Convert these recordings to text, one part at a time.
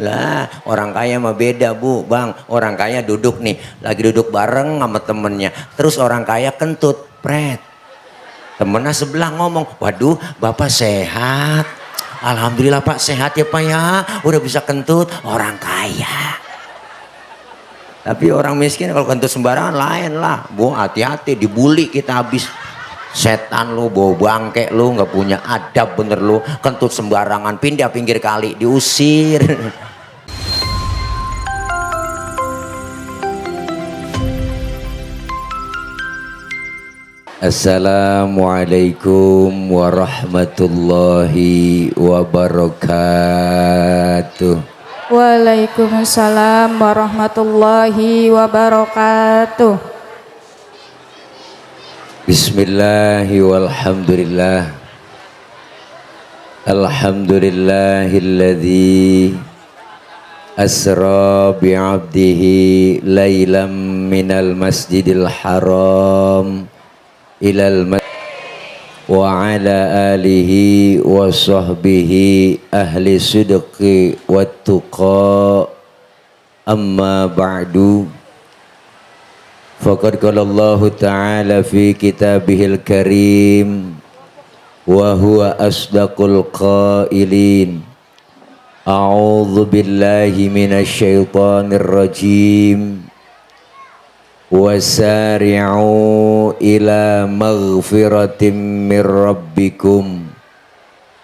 Lah, orang kaya mah beda bu, bang. Orang kaya duduk nih, lagi duduk bareng sama temennya. Terus orang kaya kentut, pret. Temennya sebelah ngomong, waduh bapak sehat. Alhamdulillah pak sehat ya pak ya, udah bisa kentut. Orang kaya. Tapi orang miskin kalau kentut sembarangan lain lah. Bu hati-hati, dibully kita habis. Setan lu, bau bangke lu, nggak punya adab bener lu. Kentut sembarangan, pindah pinggir kali, diusir. Assalamualaikum warahmatullahi wabarakatuh. Waalaikumsalam warahmatullahi wabarakatuh. Bismillahi walhamdulillah. Alhamdulillahilladzi asra bi'abdihi laylam minal masjidil haram ilal wa ala alihi wa sahbihi ahli sidqi wat tuqa amma ba'du faqad qala Allah ta'ala fi kitabihil karim wa huwa asdaqul qailin a'udzu billahi minasy syaithanir rajim wasari'u ila maghfiratin mir rabbikum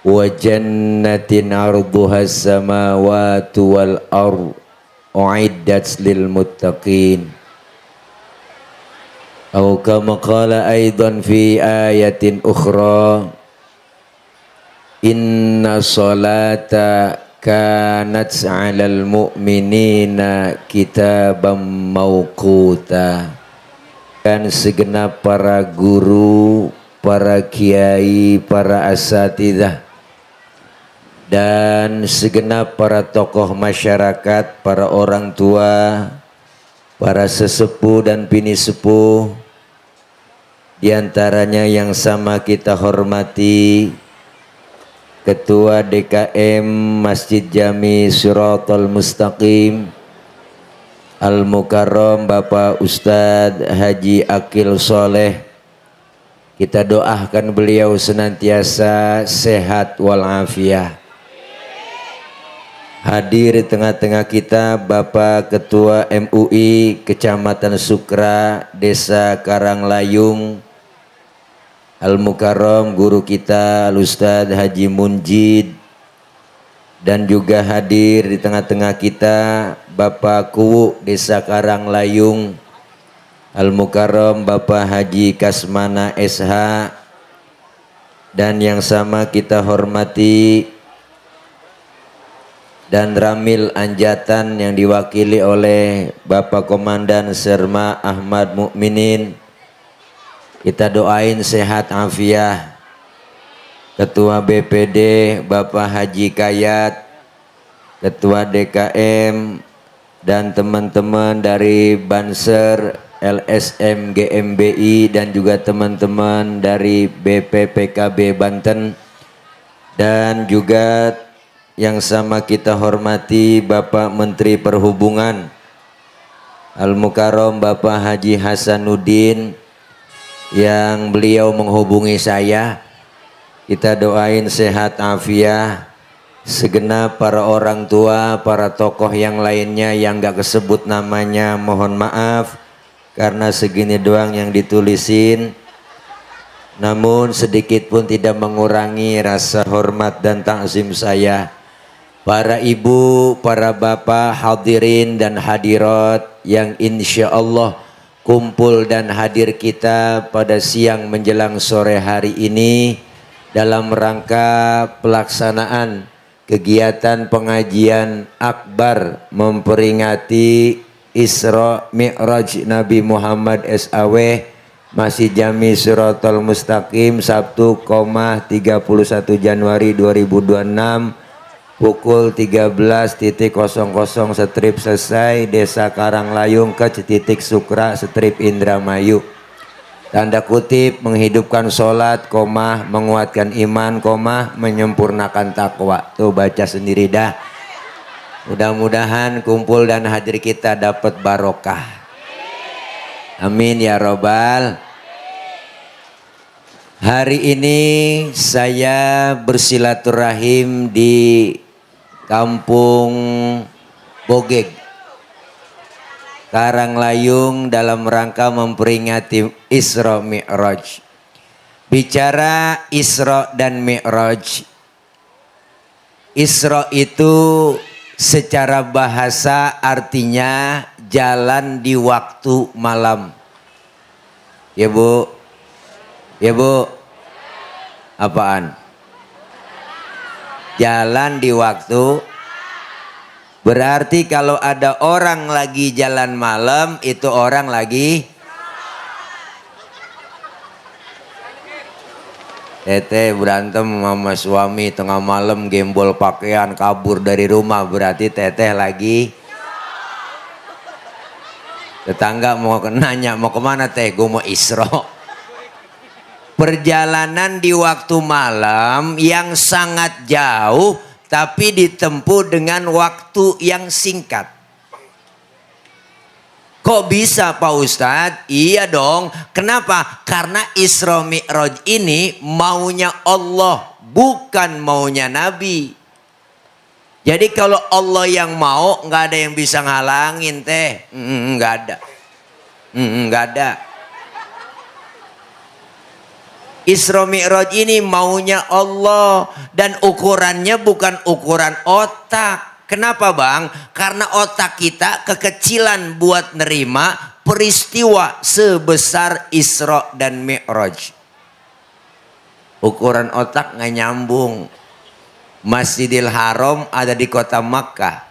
wa jannatin arduhas samawati wal ard uiddat lil muttaqin aw kama qala aidan fi ayatin ukhra inna salata kanat 'alal mu'minina kitaban mauquta. Dan segenap para guru, para kiai, para asatidzah dan segenap para tokoh masyarakat, para orang tua, para sesepuh dan bini sepuh, di antaranya yang sama kita hormati Ketua DKM Masjid Jami Shiratal Mustaqim Al-Mukarram Bapak Ustadz Haji Akil Soleh. Kita doakan beliau senantiasa sehat walafiat. Hadir di tengah-tengah kita Bapak Ketua MUI Kecamatan Sukra Desa Karanglayung Al-Mukarram guru kita Al-Ustadz Haji Munjid, dan juga hadir di tengah-tengah kita Bapak Kuwu Desa Karanglayung Al-Mukarram Bapak Haji Kasmana SH, dan yang sama kita hormati dan Ramil Anjatan yang diwakili oleh Bapak Komandan Serma Ahmad Mukminin. Kita doain sehat afiah. Ketua BPD Bapak Haji Kayat, Ketua DKM dan teman-teman dari Banser, LSM GMBI dan juga teman-teman dari BPPKB Banten, dan juga yang sama kita hormati Bapak Menteri Perhubungan Al-Mukarram Bapak Haji Hasanuddin yang beliau menghubungi saya. Kita doain sehat afiah. Segenap para orang tua, para tokoh yang lainnya yang gak kesebut namanya mohon maaf karena segini doang yang ditulisin, namun sedikit pun tidak mengurangi rasa hormat dan takzim saya. Para ibu, para bapak, hadirin dan hadirat yang insya Allah kumpul dan hadir kita pada siang menjelang sore hari ini dalam rangka pelaksanaan kegiatan pengajian akbar memperingati Isra Mi'raj Nabi Muhammad SAW Masjid Jami Shiratal Mustaqim Sabtu, 31 Januari 2026 pukul 13.00 strip selesai Desa Karanglayung ke titik Sukra strip Indramayu. Tanda kutip menghidupkan sholat, menguatkan iman, menyempurnakan takwa. Tuh baca sendiri dah. Mudah-mudahan kumpul dan hadir kita dapat barokah. Amin ya robbal. Hari ini saya bersilaturahim di Kampung Bogeg, Karanglayung, dalam rangka memperingati Isra Mi'raj. Bicara Isra dan Mi'raj, Isra itu secara bahasa artinya jalan di waktu malam. Ya Bu? Ya Bu? Apaan? Jalan di waktu. Berarti kalau ada orang lagi jalan malam, itu orang lagi Tete berantem sama suami tengah malam, gembol pakaian, kabur dari rumah, berarti teteh lagi. Tetangga mau nanya, mau kemana teh? Gue mau Isra. Perjalanan di waktu malam yang sangat jauh, tapi ditempuh dengan waktu yang singkat. Kok bisa Pak Ustadz? Iya dong. Kenapa? Karena Isra Mi'raj ini maunya Allah, bukan maunya Nabi. Jadi kalau Allah yang mau, nggak ada yang bisa ngalangin teh. Nggak ada. Nggak ada. Isra Mi'raj ini maunya Allah, dan ukurannya bukan ukuran otak. Kenapa Bang? Karena otak kita kekecilan buat nerima peristiwa sebesar Isra dan Mi'raj. Ukuran otak nggak nyambung. Masjidil Haram ada di kota Makkah,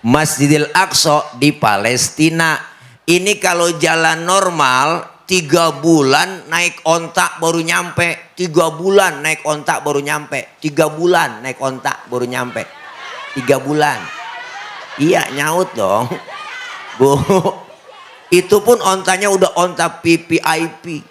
Masjidil Aqsa di Palestina. Ini kalau jalan normal 3 bulan naik ontak baru nyampe. 3 bulan naik ontak baru nyampe. 3 bulan naik ontak baru nyampe. 3 bulan. Iya nyaut dong Bu. Itu pun ontanya udah onta PPIP.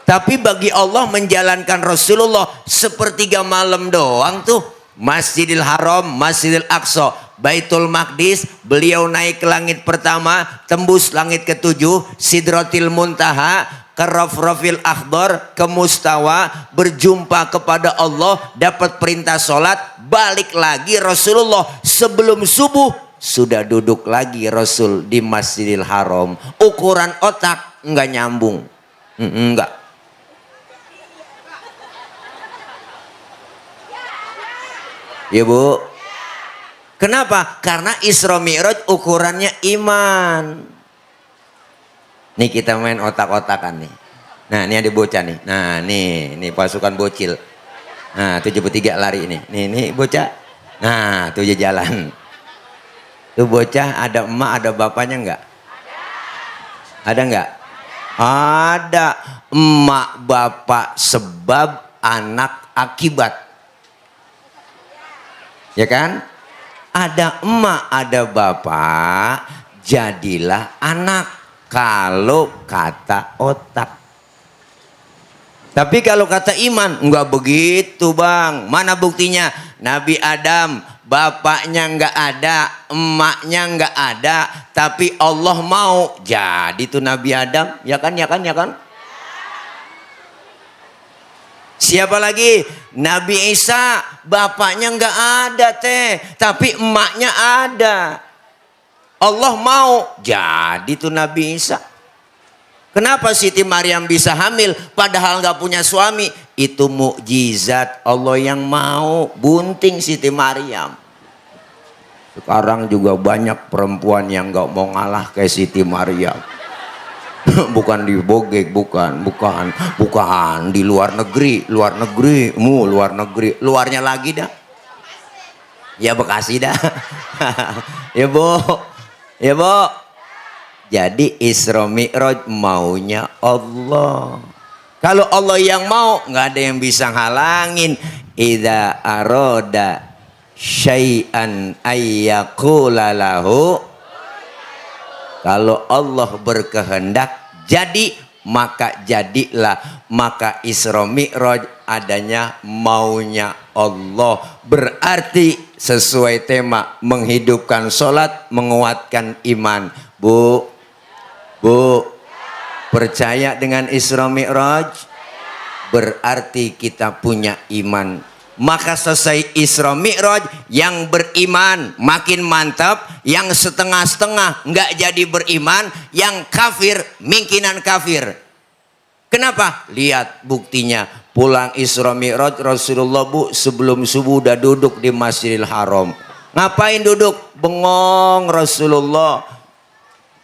Tapi bagi Allah menjalankan Rasulullah sepertiga malam doang tuh. Masjidil Haram, Masjidil Aqsa, Baitul Maqdis, beliau naik ke langit pertama, tembus langit ke-7, Sidratil Muntaha, ke Rafrafil Akhdar, ke Mustawa, berjumpa kepada Allah, dapat perintah sholat, balik lagi Rasulullah. Sebelum subuh sudah duduk lagi Rasul di Masjidil Haram. Ukuran otak enggak nyambung. Enggak. Ya Bu. Kenapa? Karena Isra Mi'raj ukurannya iman. Nih kita main otak-otakan nih. Nah ini ada bocah nih. Nah nih pasukan bocil. Nah 73 lari ini. Nih bocah. Nah tuh dia jalan. Tuh bocah ada emak ada bapaknya enggak? Ada enggak? Ada. Emak bapak sebab, anak akibat. Ya kan? Ada emak ada bapak, jadilah anak. Kalau kata otak. Tapi kalau kata iman, enggak begitu Bang. Mana buktinya? Nabi Adam, bapaknya enggak ada, emaknya enggak ada, tapi Allah mau jadi tuh Nabi Adam. Ya kan? Siapa lagi? Nabi Isa, bapaknya enggak ada teh, tapi emaknya ada. Allah mau jadi tuh Nabi Isa. Kenapa Siti Maryam bisa hamil padahal nggak punya suami? Itu mukjizat Allah yang mau. Bunting Siti Maryam. Sekarang juga banyak perempuan yang nggak mau ngalah kayak Siti Maryam. Bukan di Bogeg, bukan di luar negeri, luarnya lagi dah. Ya Bekasi dah. Ya Bu. Jadi Isra Mi'raj maunya Allah. Kalau Allah yang mau, nggak ada yang bisa ngalangin. Idza aroda syai'an ayyaqula lahu. Kalau Allah berkehendak jadi, maka jadilah. Maka Isra Mi'raj adanya maunya Allah. Berarti sesuai tema menghidupkan sholat, menguatkan iman. Bu, percaya dengan Isra Mi'raj? Berarti kita punya iman. Maka selesai Isra Mi'raj, yang beriman makin mantap, yang setengah-setengah nggak jadi beriman, yang kafir mungkinan kafir. Kenapa? Lihat buktinya. Pulang Isra Mi'raj Rasulullah bu, sebelum subuh udah duduk di Masjidil Haram. Ngapain duduk? Bengong Rasulullah.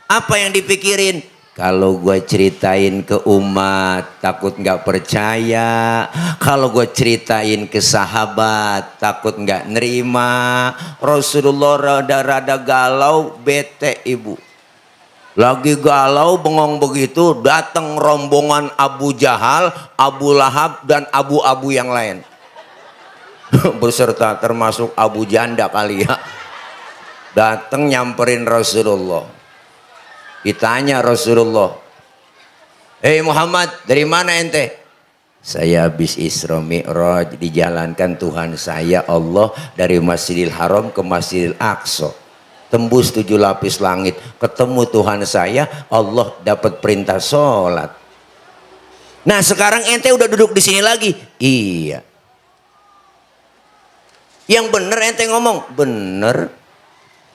Apa yang dipikirin? Kalau gue ceritain ke umat takut nggak percaya. Kalau gue ceritain ke sahabat takut nggak nerima. Rasulullah rada-rada galau, bete ibu. Lagi galau bengong begitu, datang rombongan Abu Jahal, Abu Lahab dan abu-abu yang lain. Beserta termasuk Abu Janda kali ya. Datang nyamperin Rasulullah. Ditanya Rasulullah, "Hei Muhammad, dari mana ente?" "Saya habis Isra Mi'raj, dijalankan Tuhan saya Allah dari Masjidil Haram ke Masjidil Aqsa. Tembus 7 lapis langit, ketemu Tuhan saya, Allah dapat perintah sholat." Nah sekarang ente udah duduk di sini lagi. Iya. Yang bener ente ngomong, bener.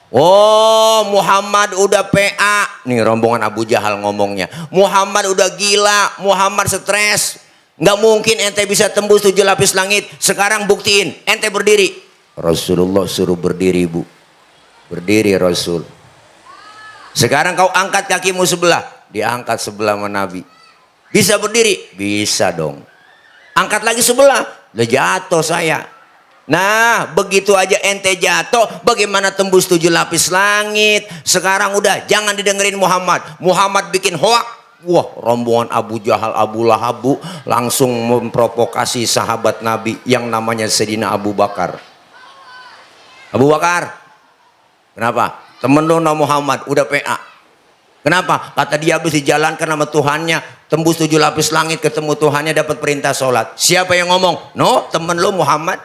Oh Muhammad udah PA. Nih rombongan Abu Jahal ngomongnya. Muhammad udah gila, Muhammad stres. Nggak mungkin ente bisa tembus 7 lapis langit. Sekarang buktiin, ente berdiri. Rasulullah suruh berdiri bu. Berdiri Rasul. Sekarang kau angkat kakimu sebelah. Diangkat sebelah sama Nabi. Bisa berdiri? Bisa dong. Angkat lagi sebelah. Udah jatuh saya. Nah begitu aja ente jatuh, bagaimana tembus 7 lapis langit? Sekarang udah jangan didengerin Muhammad. Muhammad bikin hoak. Wah rombongan Abu Jahal, Abu Lahab langsung memprovokasi sahabat Nabi yang namanya Sayyidina Abu Bakar. Abu Bakar, kenapa? Temen lu nama Muhammad udah PA. Kenapa? Kata dia habis dijalankan sama Tuhannya, tembus 7 lapis langit, ketemu Tuhannya, dapat perintah sholat. Siapa yang ngomong? No, temen lu Muhammad.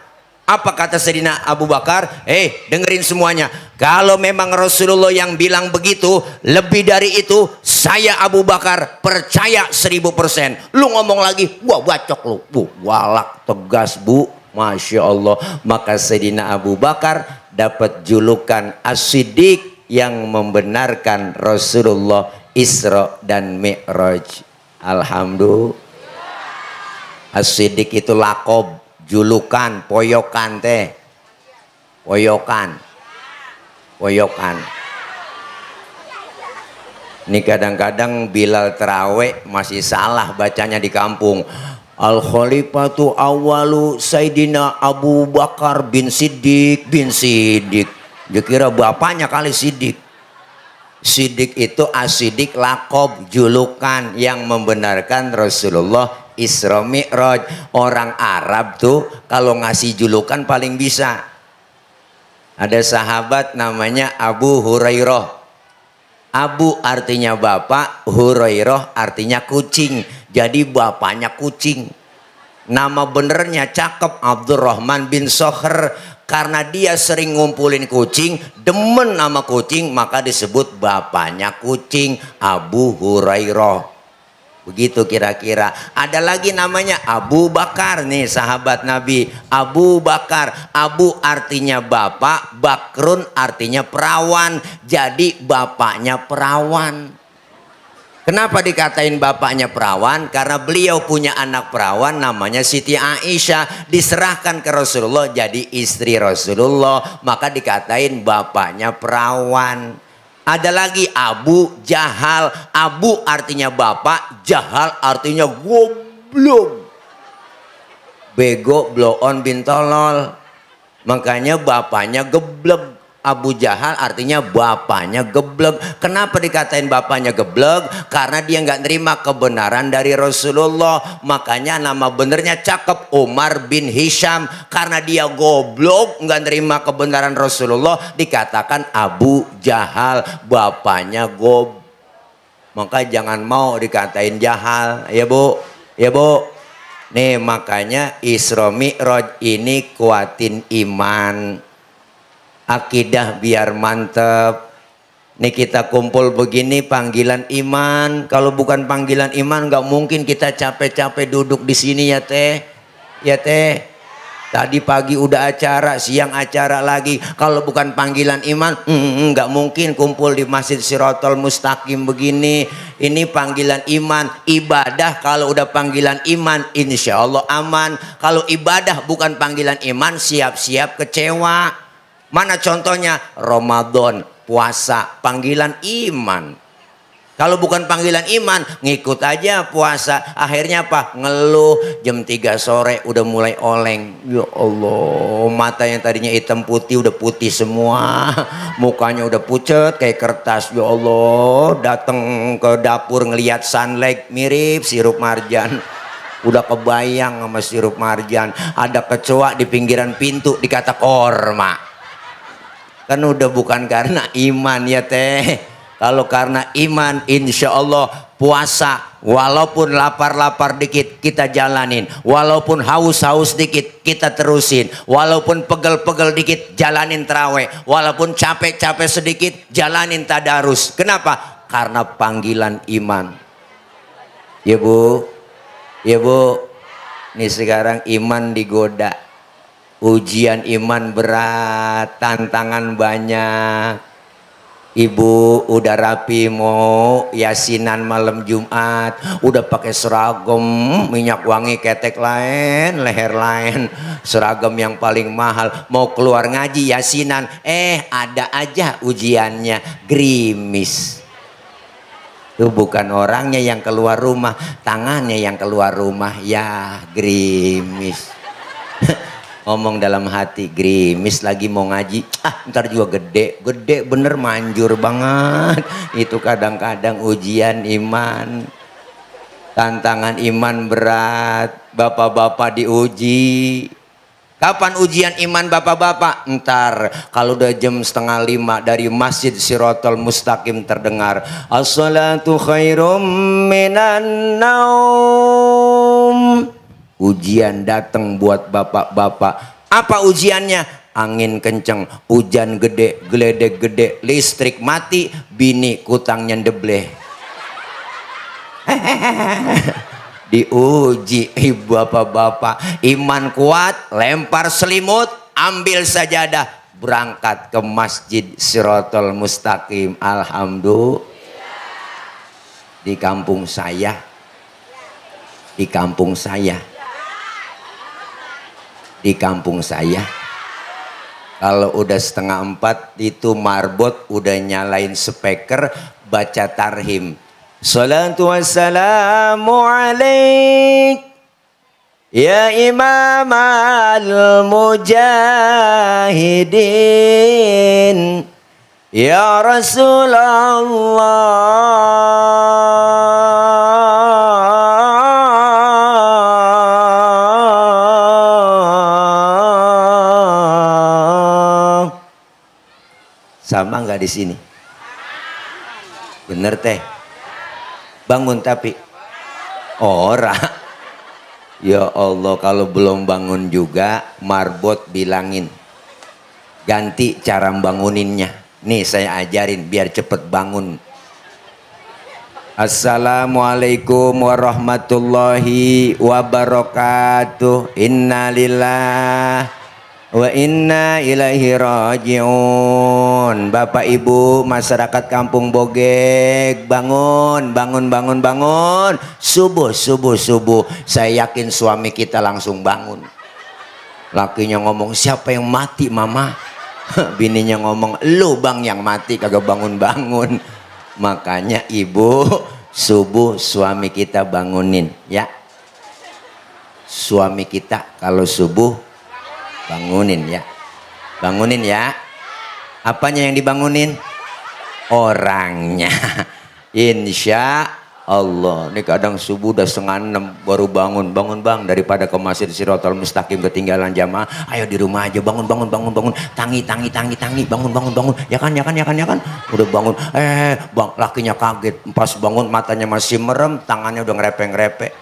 Apa kata Sayyidina Abu Bakar? Dengerin semuanya. Kalau memang Rasulullah yang bilang begitu, lebih dari itu, saya Abu Bakar percaya 1000%. Lu ngomong lagi, gua bacok lu. Bu, walak tegas bu. Masya Allah. Maka Sayyidina Abu Bakar dapat julukan As-Siddiq yang membenarkan Rasulullah Isra dan Mi'raj. Alhamdulillah. As-Siddiq itu lakob, julukan, poyokan teh. Poyokan. Ini kadang-kadang Bilal terawih masih salah bacanya di kampung. Al-Khalifatu awalu Sayyidina Abu Bakar bin Siddiq bin Siddiq. Dia kira bapaknya kali Siddiq. Siddiq itu As-Siddiq lakob, julukan yang membenarkan Rasulullah Isra Mi'raj. Orang Arab tuh kalau ngasih julukan paling bisa. Ada sahabat namanya Abu Hurairah. Abu artinya bapak, Hurairah artinya kucing. Jadi bapaknya kucing. Nama benernya cakep, Abdurrahman bin Sokher. Karena dia sering ngumpulin kucing, demen nama kucing, maka disebut bapaknya kucing, Abu Hurairah. Begitu kira-kira. Ada lagi namanya Abu Bakar nih sahabat Nabi. Abu Bakar. Abu artinya bapak, Bakrun artinya perawan. Jadi bapaknya perawan. Kenapa dikatain bapaknya perawan? Karena beliau punya anak perawan namanya Siti Aisyah. Diserahkan ke Rasulullah jadi istri Rasulullah. Maka dikatain bapaknya perawan. Ada lagi Abu Jahal. Abu artinya bapak, Jahal artinya goblok. Bego, blow on, bin tolol. Makanya bapaknya geblek. Abu Jahal artinya bapaknya geblek. Kenapa dikatain bapaknya geblek? Karena dia nggak nerima kebenaran dari Rasulullah. Makanya nama benernya cakep, Umar bin Hisham. Karena dia goblok, nggak nerima kebenaran Rasulullah, dikatakan Abu Jahal, bapaknya gob. Maka jangan mau dikatain jahal, ya bu, ya bu. Nih makanya Isra Mi'raj ini kuatin iman. akidah biar mantep. Nih kita kumpul begini panggilan iman. Kalau bukan panggilan iman nggak mungkin kita capek-capek duduk di sini ya teh. Ya teh. Tadi pagi udah acara, siang acara lagi. Kalau bukan panggilan iman, nggak mungkin kumpul di Masjid Sirotol Mustaqim begini. Ini panggilan iman, ibadah. Kalau udah panggilan iman, insya Allah aman. Kalau ibadah bukan panggilan iman, siap-siap kecewa. Mana contohnya? Ramadan, puasa, panggilan iman. Kalau bukan panggilan iman, ngikut aja puasa. Akhirnya apa? Ngeluh jam 3 sore udah mulai oleng. Ya Allah, mata yang tadinya hitam putih udah putih semua. Mukanya udah pucet kayak kertas. Ya Allah, datang ke dapur ngelihat sunlight mirip sirup marjan. Udah kebayang sama sirup marjan. Ada kecoa di pinggiran pintu dikata korma. Kan udah bukan karena iman ya teh. Kalau karena iman, insya Allah puasa, walaupun lapar-lapar dikit kita jalanin, walaupun haus-haus dikit kita terusin, walaupun pegel-pegel dikit jalanin terawih, walaupun capek-capek sedikit jalanin tadarus. Kenapa? Karena panggilan iman. Ya bu, ya bu, nih sekarang iman digoda, ujian iman berat, tantangan banyak. Ibu udah rapi mau yasinan malam Jumat, udah pakai seragam minyak wangi ketek lain, leher lain, seragam yang paling mahal, mau keluar ngaji yasinan, ada aja ujiannya, gerimis. Itu bukan orangnya yang keluar rumah, tangannya yang keluar rumah, ya gerimis. Ngomong dalam hati, gerimis lagi mau ngaji, ntar juga gede bener, manjur banget. Itu kadang-kadang ujian iman, tantangan iman berat. Bapak-bapak diuji. Kapan ujian iman bapak-bapak? Ntar kalau udah jam 4:30 dari Masjid Sirotol Mustaqim terdengar as-salatu khairum minan naum. Ujian datang buat bapak-bapak. Apa ujiannya? Angin kenceng, hujan gede, geledek gede, listrik mati, bini kutangnya ndebleh. Diuji ibu bapak-bapak. Iman kuat, lempar selimut, ambil sajadah, berangkat ke Masjid Sirotol Mustaqim. Alhamdulillah. Di kampung saya, di kampung saya kalau udah 3:30 itu marbot udah nyalain speaker baca tarhim, salatu wassalamu alaik ya imam al-mujahidin ya Rasulullah. Sama nggak di sini? Bener teh? Bangun tapi ora. Ya Allah, kalau belum bangun juga marbot bilangin ganti cara banguninnya. Nih saya ajarin biar cepet bangun. Assalamualaikum warahmatullahi wabarakatuh. Innalillahi wa inna ilaihi rajiun. Bapak Ibu masyarakat Kampung Bogeg, bangun. Subuh. Saya yakin suami kita langsung bangun. Lakinya ngomong, siapa yang mati mama? Bininya ngomong, lu bang yang mati kagak bangun-bangun. Makanya ibu subuh suami kita bangunin ya. Suami kita kalau subuh bangunin ya. Apanya yang dibangunin? Orangnya. Insya Allah. Ini kadang subuh udah 5:30 baru bangun bang, daripada ke Masjid Sirotol Mustaqim ketinggalan jamaah. Ayo di rumah aja bangun. Tangi, bangun. Ya kan. Udah bangun. Bang, lakinya kaget. Pas bangun matanya masih merem, tangannya udah ngerepe-ngerepe.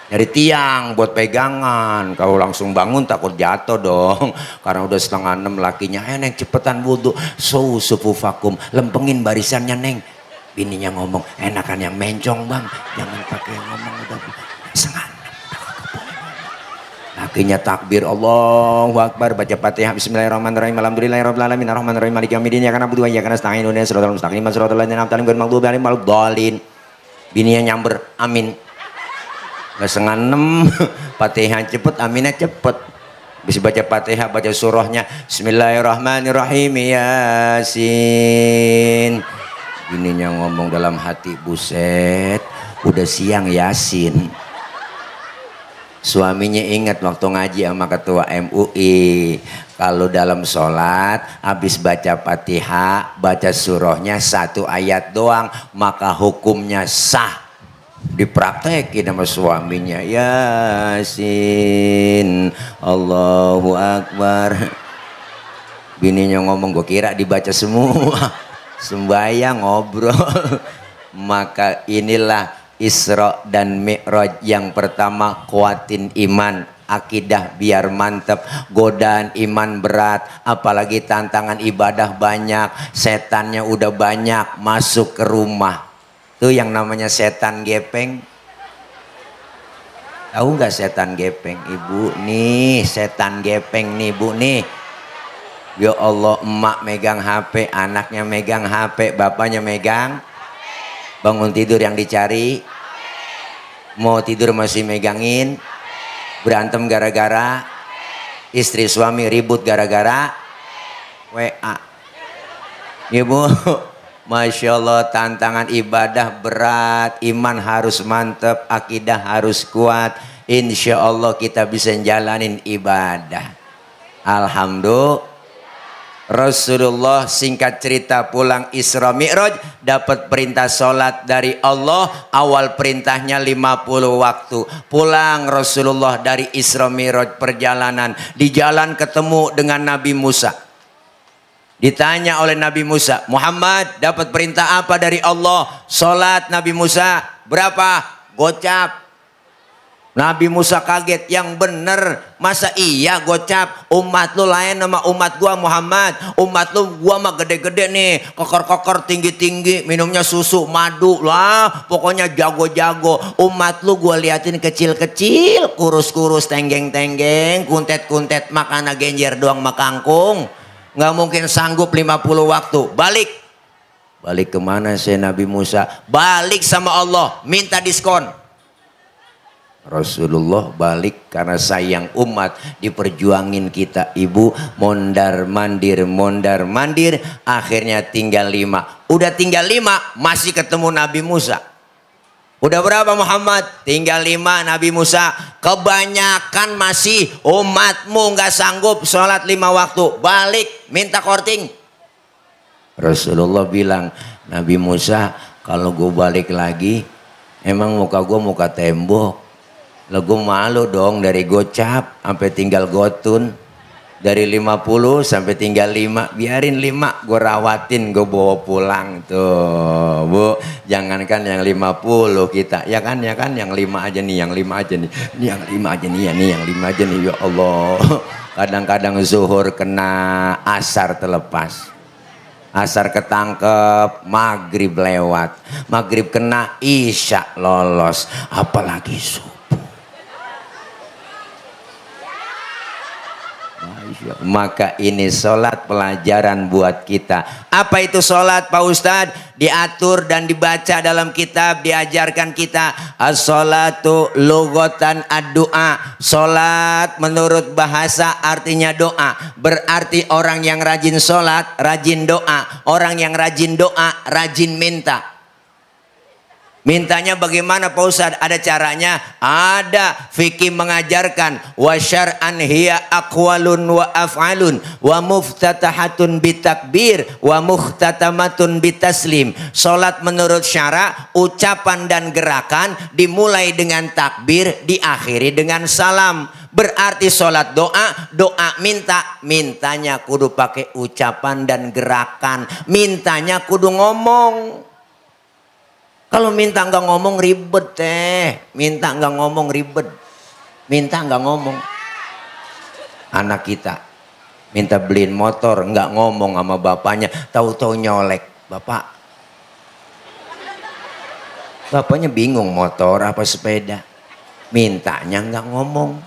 Nyari tiang buat pegangan. Kalau langsung bangun takut jatuh dong. Karena udah 5:30 lakinya. Neng cepetan wudhu. Sufufakum. Lempengin barisannya neng. Bininya ngomong, enakan yang mencong bang. Jangan pakai ngomong udah 5:30. Lakinya takbir Allahu Akbar, baca Fatihah, bismillahirrahmanirrahim, alhamdulillahirabbil alamin, arrahmanirrahim, maliki yaumiddin, ya kana budu ya kana nasta'in, shiratal mustaqim, shiratal ladzina an'amta 'alaihim ghairil maghdubi 'alaihim waladdallin. Bininya nyamber, amin. Nggak 5:30, Fatihah cepet, aminnya cepet. Bisa baca Fatihah, baca surahnya, bismillahirrahmanirrahim, Yasin. Bininya ngomong dalam hati, buset, udah siang Yasin. Suaminya ingat waktu ngaji sama ketua MUI, kalau dalam sholat habis baca Fatihah, baca surahnya 1 ayat doang, maka hukumnya sah. Dipraktekin sama suaminya, Yasin, Allahu Akbar. Bininya ngomong, gue kira dibaca semua. Sembayang ngobrol. Maka inilah Isra dan Mi'raj. Yang pertama, kuatin iman, akidah biar mantep. Godaan iman berat, apalagi tantangan ibadah banyak, setannya udah banyak masuk ke rumah. Tuh yang namanya setan gepeng. Tahu nggak setan gepeng? Ibu nih, setan gepeng nih bu nih. Ya Allah, emak megang HP, anaknya megang HP, bapaknya megang. Bangun tidur yang dicari, mau tidur masih megangin. Berantem gara-gara istri suami ribut gara-gara WA. Ya bu, Masya Allah, tantangan ibadah berat, iman harus mantep, akidah harus kuat. Insya Allah kita bisa jalanin ibadah. Alhamdulillah. Rasulullah singkat cerita pulang Isra Mi'raj, dapat perintah sholat dari Allah. Awal perintahnya 50 waktu. Pulang Rasulullah dari Isra Mi'raj perjalanan, di jalan ketemu dengan Nabi Musa. Ditanya oleh Nabi Musa, Muhammad dapat perintah apa dari Allah? Sholat. Nabi Musa, berapa? Gocap. Nabi Musa kaget, yang bener, masa iya gocap? Umat lu lain sama umat gua Muhammad. Umat lu gua mah gede-gede nih, kokor-kokor tinggi-tinggi, minumnya susu, madu lah, pokoknya jago-jago. Umat lu gua liatin kecil-kecil, kurus-kurus, tenggeng-tenggeng, kuntet-kuntet, makan genjer doang makangkung. Nggak mungkin sanggup 50 waktu. Balik. Balik kemana sih Nabi Musa? Balik sama Allah, minta diskon. Rasulullah balik karena sayang umat, diperjuangin kita ibu, mondar mandir, akhirnya tinggal 5. Udah tinggal 5 masih ketemu Nabi Musa. Udah berapa Muhammad? Tinggal 5 Nabi Musa. Kebanyakan masih umatmu nggak sanggup sholat 5 waktu. Balik, minta korting. Rasulullah bilang, Nabi Musa, kalau gue balik lagi, emang muka gue muka tembok. Lah gue malu dong, dari gocap sampai tinggal gotun, dari 50 sampai tinggal 5. Biarin 5 gue rawatin, gue bawa pulang tuh bu. Jangankan yang 50 kita, ya kan yang 5 aja nih, yang 5 aja nih, yang 5 aja nih, yang 5 aja nih. Ya Allah, kadang-kadang zuhur kena, asar terlepas, asar ketangkep, maghrib lewat, maghrib kena, isya lolos, apalagi subuh. Maka ini sholat pelajaran buat kita. Apa itu sholat Pak Ustadz? Diatur dan dibaca dalam kitab, diajarkan kita. As-sholatu lughatan ad-du'a. Sholat menurut bahasa artinya doa. Berarti orang yang rajin sholat, rajin doa. Orang yang rajin doa, rajin minta. Mintanya bagaimana Pak Ustadz? Ada caranya? Ada. Fikih mengajarkan, wa syar'an hiya aqwalun wa af'alun wa muftatahatun bitakbir wa muhtatamatun bitaslim. Salat menurut syara, ucapan dan gerakan dimulai dengan takbir, diakhiri dengan salam. Berarti sholat doa, doa minta, mintanya kudu pakai ucapan dan gerakan, mintanya kudu ngomong. Kalau minta nggak ngomong ribet teh. Minta nggak ngomong ribet. Minta nggak ngomong. Anak kita minta beliin motor, nggak ngomong sama bapaknya, tahu-tahu nyolek. Bapaknya bingung motor apa sepeda. Mintanya nggak ngomong.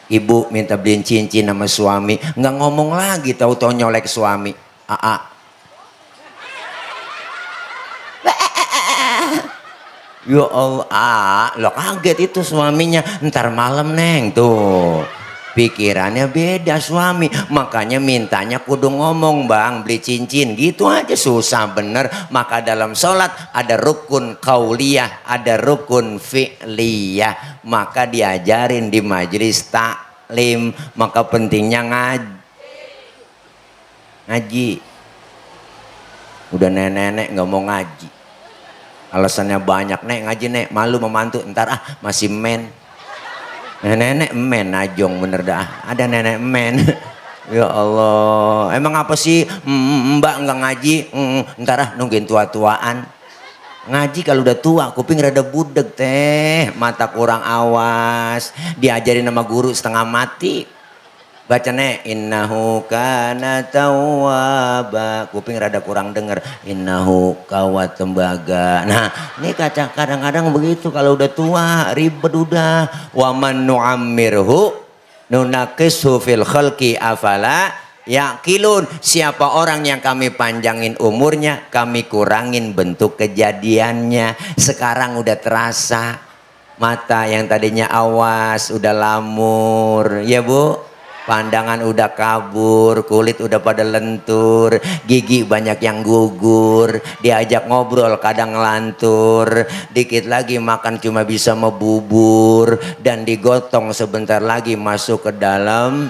Ibu minta beliin cincin sama suami, nggak ngomong lagi, tahu-tahu nyolek suami. Ya Allah, lo kaget itu suaminya. Ntar malam neng tuh. Pikirannya beda suami. Makanya mintanya kudu ngomong bang, beli cincin. Gitu aja susah bener. Maka dalam sholat ada rukun qauliyah, ada rukun fi'liyah. Maka diajarin di majelis taklim. Maka pentingnya ngaji. Udah nenek-nenek gak mau ngaji. Alasannya banyak, nek ngaji nek, malu memantu, ntar masih men. Nenek men najong bener dah, ada nenek men. Ya Allah, emang apa sih mbak nggak ngaji? Ntar nungguin tua-tuaan. Ngaji kalau udah tua, kuping rada budeg teh, mata kurang awas, diajarin sama guru setengah mati. Baca nek, innahu kana tawwaba, kuping rada kurang denger, innahu kawat tembaga. Nah ini kadang-kadang begitu kalau udah tua ribet udah. Waman nu'ammirhu nunakishu fil khalqi afala yaqilun. Siapa orang yang kami panjangin umurnya, kami kurangin bentuk kejadiannya. Sekarang udah terasa, mata yang tadinya awas udah lamur, ya bu. Pandangan udah kabur, kulit udah pada lentur, gigi banyak yang gugur, diajak ngobrol kadang ngelantur, dikit lagi makan cuma bisa membubur, dan digotong sebentar lagi masuk ke dalam.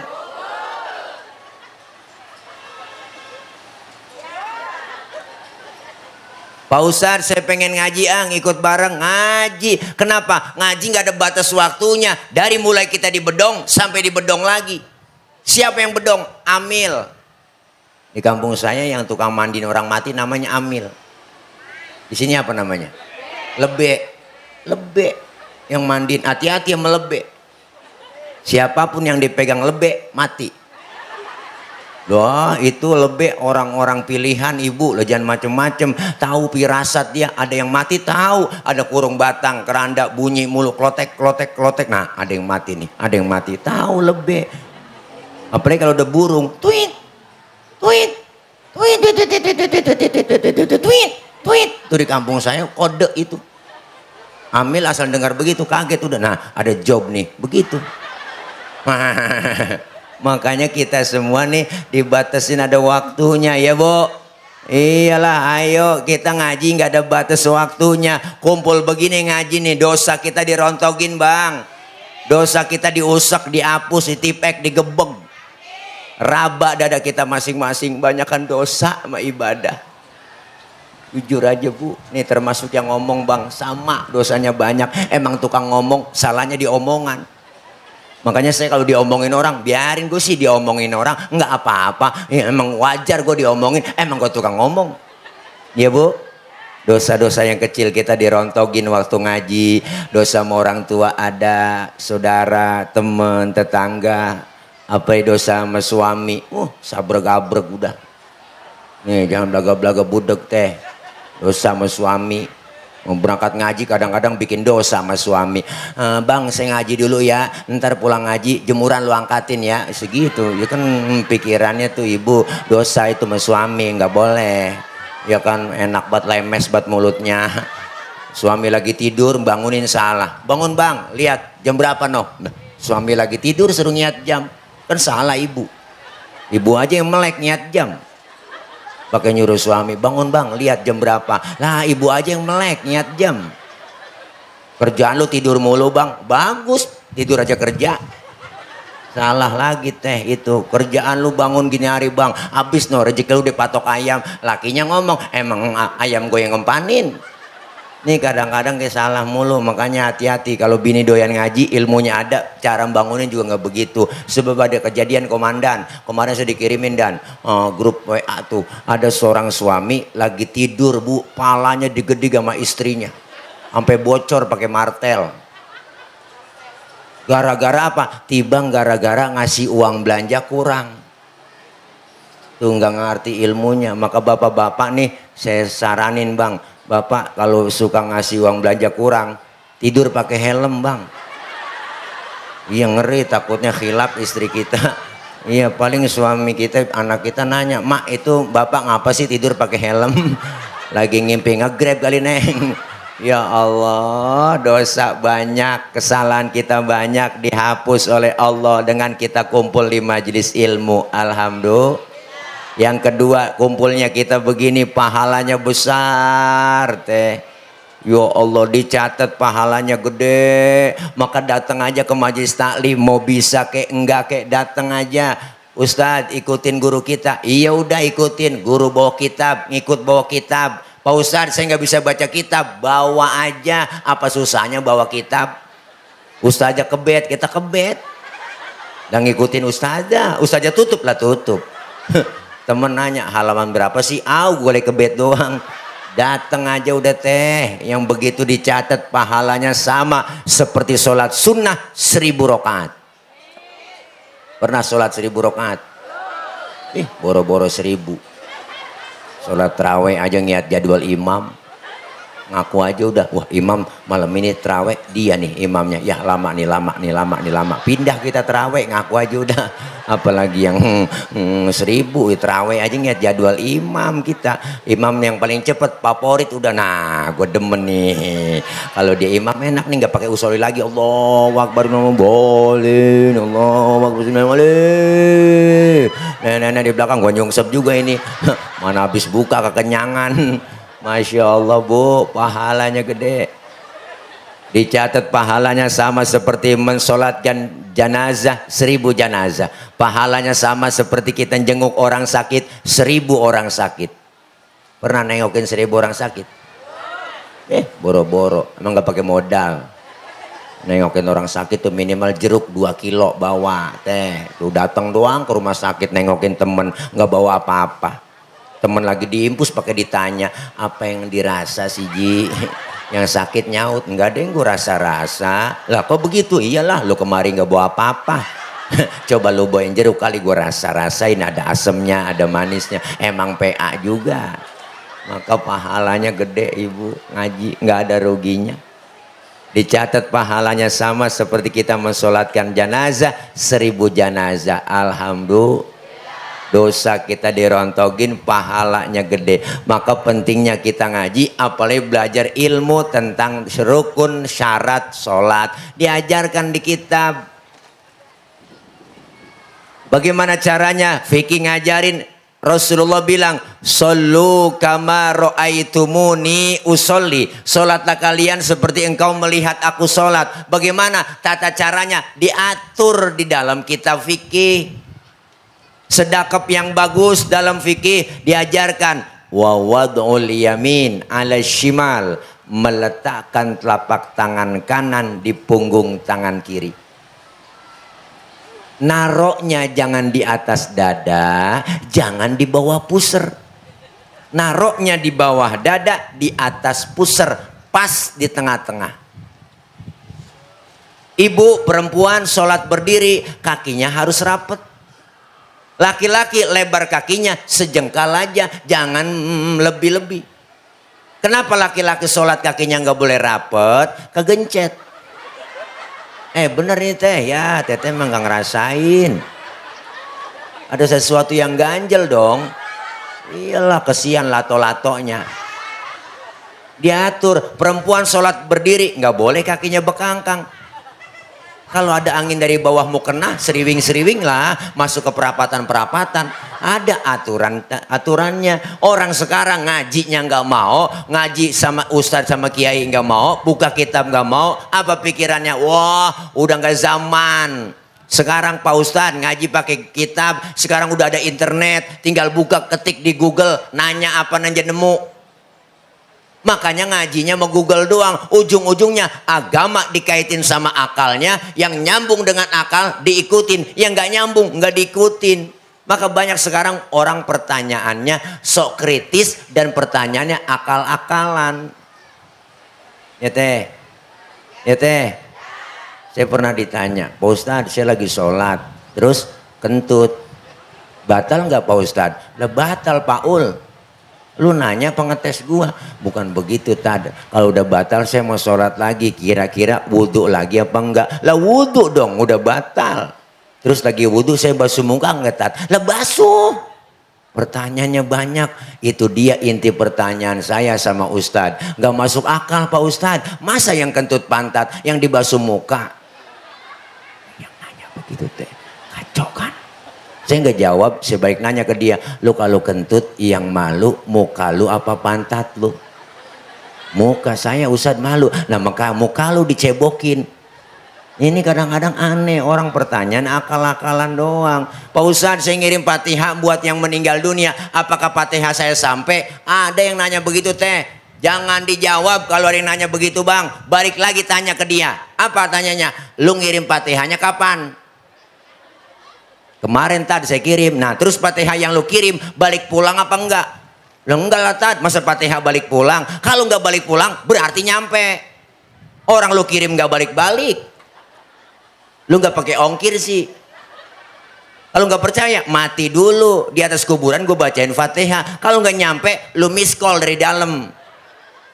Pak Ustadz, saya pengen ngaji ikut bareng ngaji. Kenapa? Ngaji nggak ada batas waktunya. Dari mulai kita di bedong sampai di bedong lagi. Siapa yang bedong? Amil. Di kampung saya yang tukang mandiin orang mati namanya Amil. Di sini apa namanya? Lebe. Lebe. Yang mandiin, hati-hati sama lebe. Siapapun yang dipegang lebe mati. Loh itu lebe orang-orang pilihan ibu. Lo jangan macem-macem. Tahu firasat dia. Ada yang mati tahu. Ada kurung batang, keranda, bunyi mulu, klotek, klotek, klotek. Nah ada yang mati nih. Ada yang mati. Tahu lebe. Apalagi kalau udah burung, tweet, tweet, tweet, tweet, tweet, tweet, tweet, tweet. Itu di kampung saya kode itu. Amil asal dengar begitu kaget udah. Nah ada job nih begitu. Makanya kita semua nih dibatasin ada waktunya ya bu. Iyalah ayo kita ngaji nggak ada batas waktunya. Kumpul begini ngaji nih, dosa kita dirontogin bang. Dosa kita diusek, dihapus, ditipek, digebeg. Raba dada kita masing-masing, banyakkan dosa sama ibadah. Jujur aja bu, nih termasuk yang ngomong bang, sama dosanya banyak. Emang tukang ngomong, salahnya diomongan. Makanya saya kalau diomongin orang, biarin gue sih diomongin orang, nggak apa-apa. Ya, emang wajar gue diomongin, emang gue tukang ngomong. Iya bu, dosa-dosa yang kecil kita dirontogin waktu ngaji. Dosa sama orang tua ada, saudara, temen, tetangga. Apa dosa sama suami, sabrek-abrek udah. Nih jangan belaga-belaga budek teh. Dosa sama suami. Mau berangkat ngaji kadang-kadang bikin dosa sama suami. Bang saya ngaji dulu ya, ntar pulang ngaji jemuran lu angkatin ya. Segitu, ya kan pikirannya tuh ibu. Dosa itu sama suami, nggak boleh. Ya kan enak banget lemes banget mulutnya. Suami lagi tidur bangunin salah. Bangun bang, lihat jam berapa noh. Suami lagi tidur suruh ngiat jam. Kan salah ibu. Ibu aja yang melek niat jam. Pakai nyuruh suami, bangun bang, lihat jam berapa. Lah ibu aja yang melek niat jam. Kerjaan lu tidur mulu bang. Bagus, tidur aja kerja. Salah lagi teh itu. Kerjaan lu bangun gini hari bang. Habis no rezeki lu dipatok ayam. Lakinya ngomong, emang ayam gue yang ngempanin. Nih kadang-kadang kayak salah mulu, makanya hati-hati kalau bini doyan ngaji, ilmunya ada, cara bangunin juga nggak begitu. Sebab ada kejadian komandan, kemarin saya dikirimin dan grup WA tuh, ada seorang suami lagi tidur bu, palanya digedig sama istrinya, sampai bocor pakai martel. Gara-gara apa? Tibang gara-gara ngasih uang belanja kurang. Tuh nggak ngerti ilmunya. Maka bapak-bapak nih saya saranin bang, bapak kalau suka ngasih uang belanja kurang, tidur pakai helm bang. Iya ngeri, takutnya khilaf istri kita. Iya paling suami kita, anak kita nanya, mak itu bapak ngapa sih tidur pakai helm? Lagi ngimpi nge-grab kali neng. Ya Allah, dosa banyak, kesalahan kita banyak dihapus oleh Allah dengan kita kumpul di majelis ilmu. Alhamdulillah. Yang kedua, kumpulnya kita begini pahalanya besar teh. Ya Allah, dicatat pahalanya gede. Maka datang aja ke majelis taklim, mau bisa kek enggak kek datang aja. Ustadz ikutin guru kita. Iya udah ikutin, guru bawa kitab, ngikut bawa kitab. Pak Ustadz saya nggak bisa baca kitab, bawa aja. Apa susahnya bawa kitab? Ustazah kebet, kita kebet. Dan ngikutin ustazah, ustazah tutup lah tutup. Temen nanya halaman berapa sih? Boleh kebet doang. Datang aja udah teh. Yang begitu dicatat pahalanya sama seperti sholat sunnah 1000 rakaat. Pernah sholat 1000 rakaat? Boro-boro 1000. Sholat terawih aja ngeliat jadwal imam, ngaku aja udah, wah imam malam ini terawih, dia nih imamnya, ya lama nih lama, pindah kita terawih, ngaku aja udah. Apalagi yang 1000 terawih aja ngeliat jadwal imam kita, imam yang paling cepet favorit udah. Nah gue demen nih kalau dia imam enak nih, nggak pakai usolli lagi. Allahu akbar boleh, Allahu akbar boleh. Nenek di belakang gue nyungsep juga ini. Mana habis buka kekenyangan. Masya Allah bu, pahalanya gede. Dicatat pahalanya sama seperti mensolatkan jenazah 1000 jenazah. Pahalanya sama seperti kita jenguk orang sakit 1000 orang sakit. Pernah nengokin 1000 orang sakit? Boro-boro, emang gak pakai modal. Nengokin orang sakit tuh minimal jeruk 2 kilo bawa teh. Tuh datang doang ke rumah sakit nengokin temen, nggak bawa apa-apa. Temen lagi diimpus pakai ditanya, apa yang dirasa sih Ji? Yang sakit nyaut, nggak ada yang gue rasa-rasa. Lah kok begitu? Iyalah lu kemarin nggak bawa apa-apa. Coba lu bawain jeruk kali gue rasa-rasain, ada asemnya, ada manisnya. Emang PA juga. Maka pahalanya gede ibu, ngaji nggak ada ruginya. Dicatat pahalanya sama seperti kita mensolatkan jenazah 1000 jenazah. Alhamdulillah. Dosa kita dirontogin, pahalanya gede. Maka pentingnya kita ngaji, apalagi belajar ilmu tentang rukun syarat sholat, diajarkan di kitab. Bagaimana caranya? Fikih ngajarin. Rasulullah bilang, "Shollu kama ra'aitumuni usolli." Salatlah kalian seperti engkau melihat aku salat. Bagaimana tata caranya? Diatur di dalam kitab fikih. Sedekap yang bagus dalam fikih diajarkan, wa wad'ul yamin 'ala shimal, meletakkan telapak tangan kanan di punggung tangan kiri. Naroknya jangan di atas dada, jangan di bawah pusar. Naroknya di bawah dada, di atas pusar, pas di tengah-tengah. Ibu perempuan sholat berdiri, kakinya harus rapet. Laki-laki lebar kakinya sejengkal aja, jangan lebih-lebih. Kenapa laki-laki sholat kakinya nggak boleh rapet? Kegencet. Bener nih teh, ya teteh emang nggak ngerasain. Ada sesuatu yang ganjel dong. Iyalah kesian lato-latonya. Diatur, perempuan sholat berdiri nggak boleh kakinya bekangkang. Kalau ada angin dari bawah mau kena, seriwing-seriwing lah, masuk ke perapatan-perapatan. Ada aturannya. Orang sekarang ngajinya nggak mau, ngaji sama ustadz sama kiai nggak mau, buka kitab nggak mau. Apa pikirannya? Wah, udah nggak zaman. Sekarang Pak Ustadz ngaji pakai kitab, sekarang udah ada internet, tinggal buka ketik di Google, nanya apa nanya nemu. Makanya ngajinya mau Google doang. Ujung-ujungnya agama dikaitin sama akalnya. Yang nyambung dengan akal diikutin. Yang nggak nyambung nggak diikutin. Maka banyak sekarang orang pertanyaannya sok kritis. Dan pertanyaannya akal-akalan. Ya teh. Ya teh. Saya pernah ditanya. Pak Ustadz saya lagi sholat. Terus kentut. Batal nggak Pak Ustadz? Lah batal Pak Ul. Lu nanya pengetes gua. Bukan begitu Tad. Kalau udah batal saya mau sholat lagi. Kira-kira wudhu lagi apa enggak? Lah wudhu dong udah batal. Terus lagi wudhu saya basuh muka enggak Tad? Lah basuh. Pertanyaannya banyak. Itu dia inti pertanyaan saya sama Ustadz. Gak masuk akal Pak Ustadz. Masa yang kentut pantat yang dibasuh muka? Yang nanya begitu teh. Kacau kan? Saya nggak jawab, saya balik nanya ke dia, lu kalau kentut yang malu muka lu apa pantat lu? Muka saya Ustadz malu. Nah maka muka lu dicebokin. Ini kadang-kadang aneh orang pertanyaan akal-akalan doang. Pak Ustadz saya ngirim Fatihah buat yang meninggal dunia. Apakah Fatihah saya sampai? Ada yang nanya begitu teh. Jangan dijawab kalau ada yang nanya begitu bang. Balik lagi tanya ke dia. Apa tanyanya? Lu ngirim Fatihahnya kapan? Kemarin Tad saya kirim. Nah terus Fatihah yang lu kirim balik pulang apa enggak? Lah enggak lah Tad. Masa Fatihah balik pulang? Kalau enggak balik pulang berarti nyampe. Orang lu kirim enggak balik-balik. Lu enggak pakai ongkir sih. Kalau enggak percaya mati dulu. Di atas kuburan gue bacain Fatihah. Kalau enggak nyampe lu miss call dari dalam.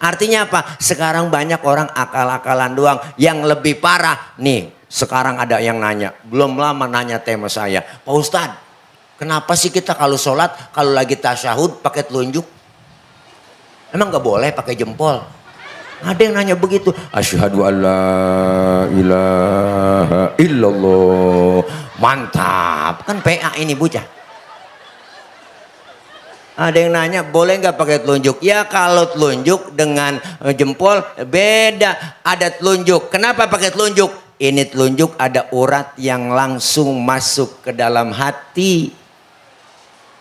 Artinya apa? Sekarang banyak orang akal-akalan doang. Yang lebih parah nih. Sekarang ada yang nanya, belum lama nanya tema saya, Pak Ustadz, kenapa sih kita kalau sholat, kalau lagi tasyahud pakai telunjuk? Emang nggak boleh pakai jempol? Ada yang nanya begitu, asyhadu alla ilaha illallah, mantap, kan PA ini bocah. Ada yang nanya, boleh nggak pakai telunjuk? Ya kalau telunjuk dengan jempol beda, ada telunjuk. Kenapa pakai telunjuk? Ini telunjuk ada urat yang langsung masuk ke dalam hati.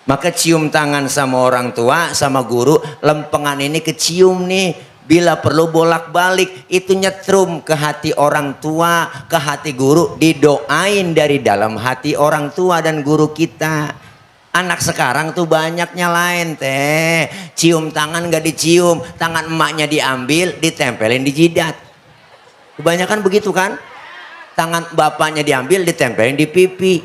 Maka cium tangan sama orang tua, sama guru, lempengan ini kecium nih. Bila perlu bolak-balik, itu nyetrum ke hati orang tua, ke hati guru, didoain dari dalam hati orang tua dan guru kita. Anak sekarang tuh banyaknya lain teh. Cium tangan gak dicium, tangan emaknya diambil, ditempelin di jidat. Kebanyakan begitu kan? Tangan bapaknya diambil ditempelin di pipi.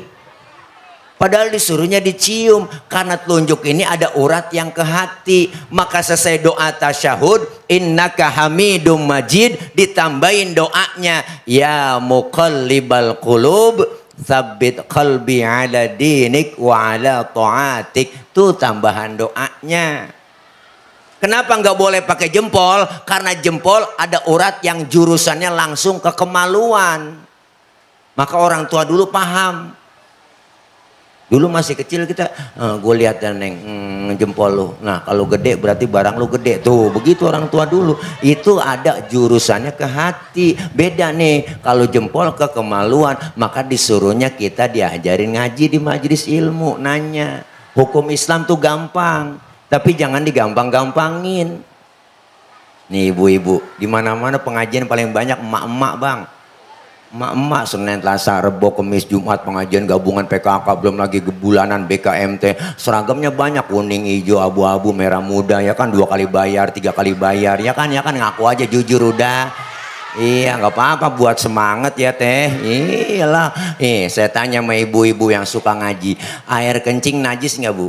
Padahal disuruhnya dicium. Karena telunjuk ini ada urat yang ke hati. Maka selesai doa tasyahud, innaka hamidum majid, ditambahin doanya, ya muqallibal qulub tsabbit qalbi ala dinik wa ala ta'atik. Tuh tambahan doanya. Kenapa nggak boleh pakai jempol? Karena jempol ada urat yang jurusannya langsung ke kemaluan. Maka orang tua dulu paham. Dulu masih kecil kita, gue lihat dan neng jempol lu. Nah kalau gede berarti barang lu gede. Tuh begitu orang tua dulu. Itu ada jurusannya ke hati. Beda nih kalau jempol ke kemaluan. Maka disuruhnya kita diajarin ngaji di majelis ilmu. Nanya. Hukum Islam tuh gampang. Tapi jangan digampang-gampangin. Nih ibu-ibu. Dimana-mana pengajian paling banyak emak-emak bang. Emak-emak Senin, Selasa, Rebo, Kamis, Jumat pengajian gabungan PKK, belum lagi bulanan BKMT. Seragamnya banyak, kuning, hijau, abu-abu, merah muda, ya kan 2 kali bayar, 3 kali bayar, ya kan ngaku aja jujur udah. Iya nggak apa-apa buat semangat ya teh. Iyalah. Saya tanya sama ibu-ibu yang suka ngaji, air kencing najis nggak bu?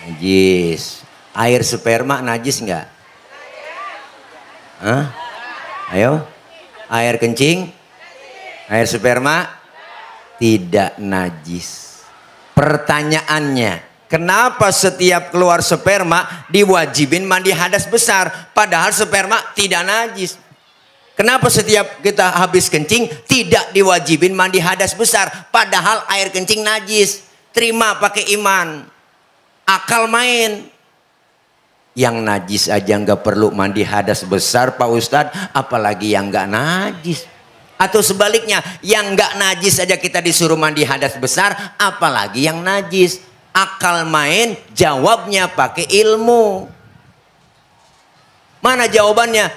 Najis. Air sperma najis nggak? Hah? Ayo. Air kencing? Air sperma tidak najis. Pertanyaannya, kenapa setiap keluar sperma diwajibin mandi hadas besar, padahal sperma tidak najis? Kenapa setiap kita habis kencing tidak diwajibin mandi hadas besar, padahal air kencing najis? Terima pakai iman. Akal main. Yang najis aja nggak perlu mandi hadas besar Pak Ustadz, apalagi yang nggak najis. Atau sebaliknya, yang nggak najis aja kita disuruh mandi hadas besar, apalagi yang najis. Akal main, jawabnya pakai ilmu. Mana jawabannya?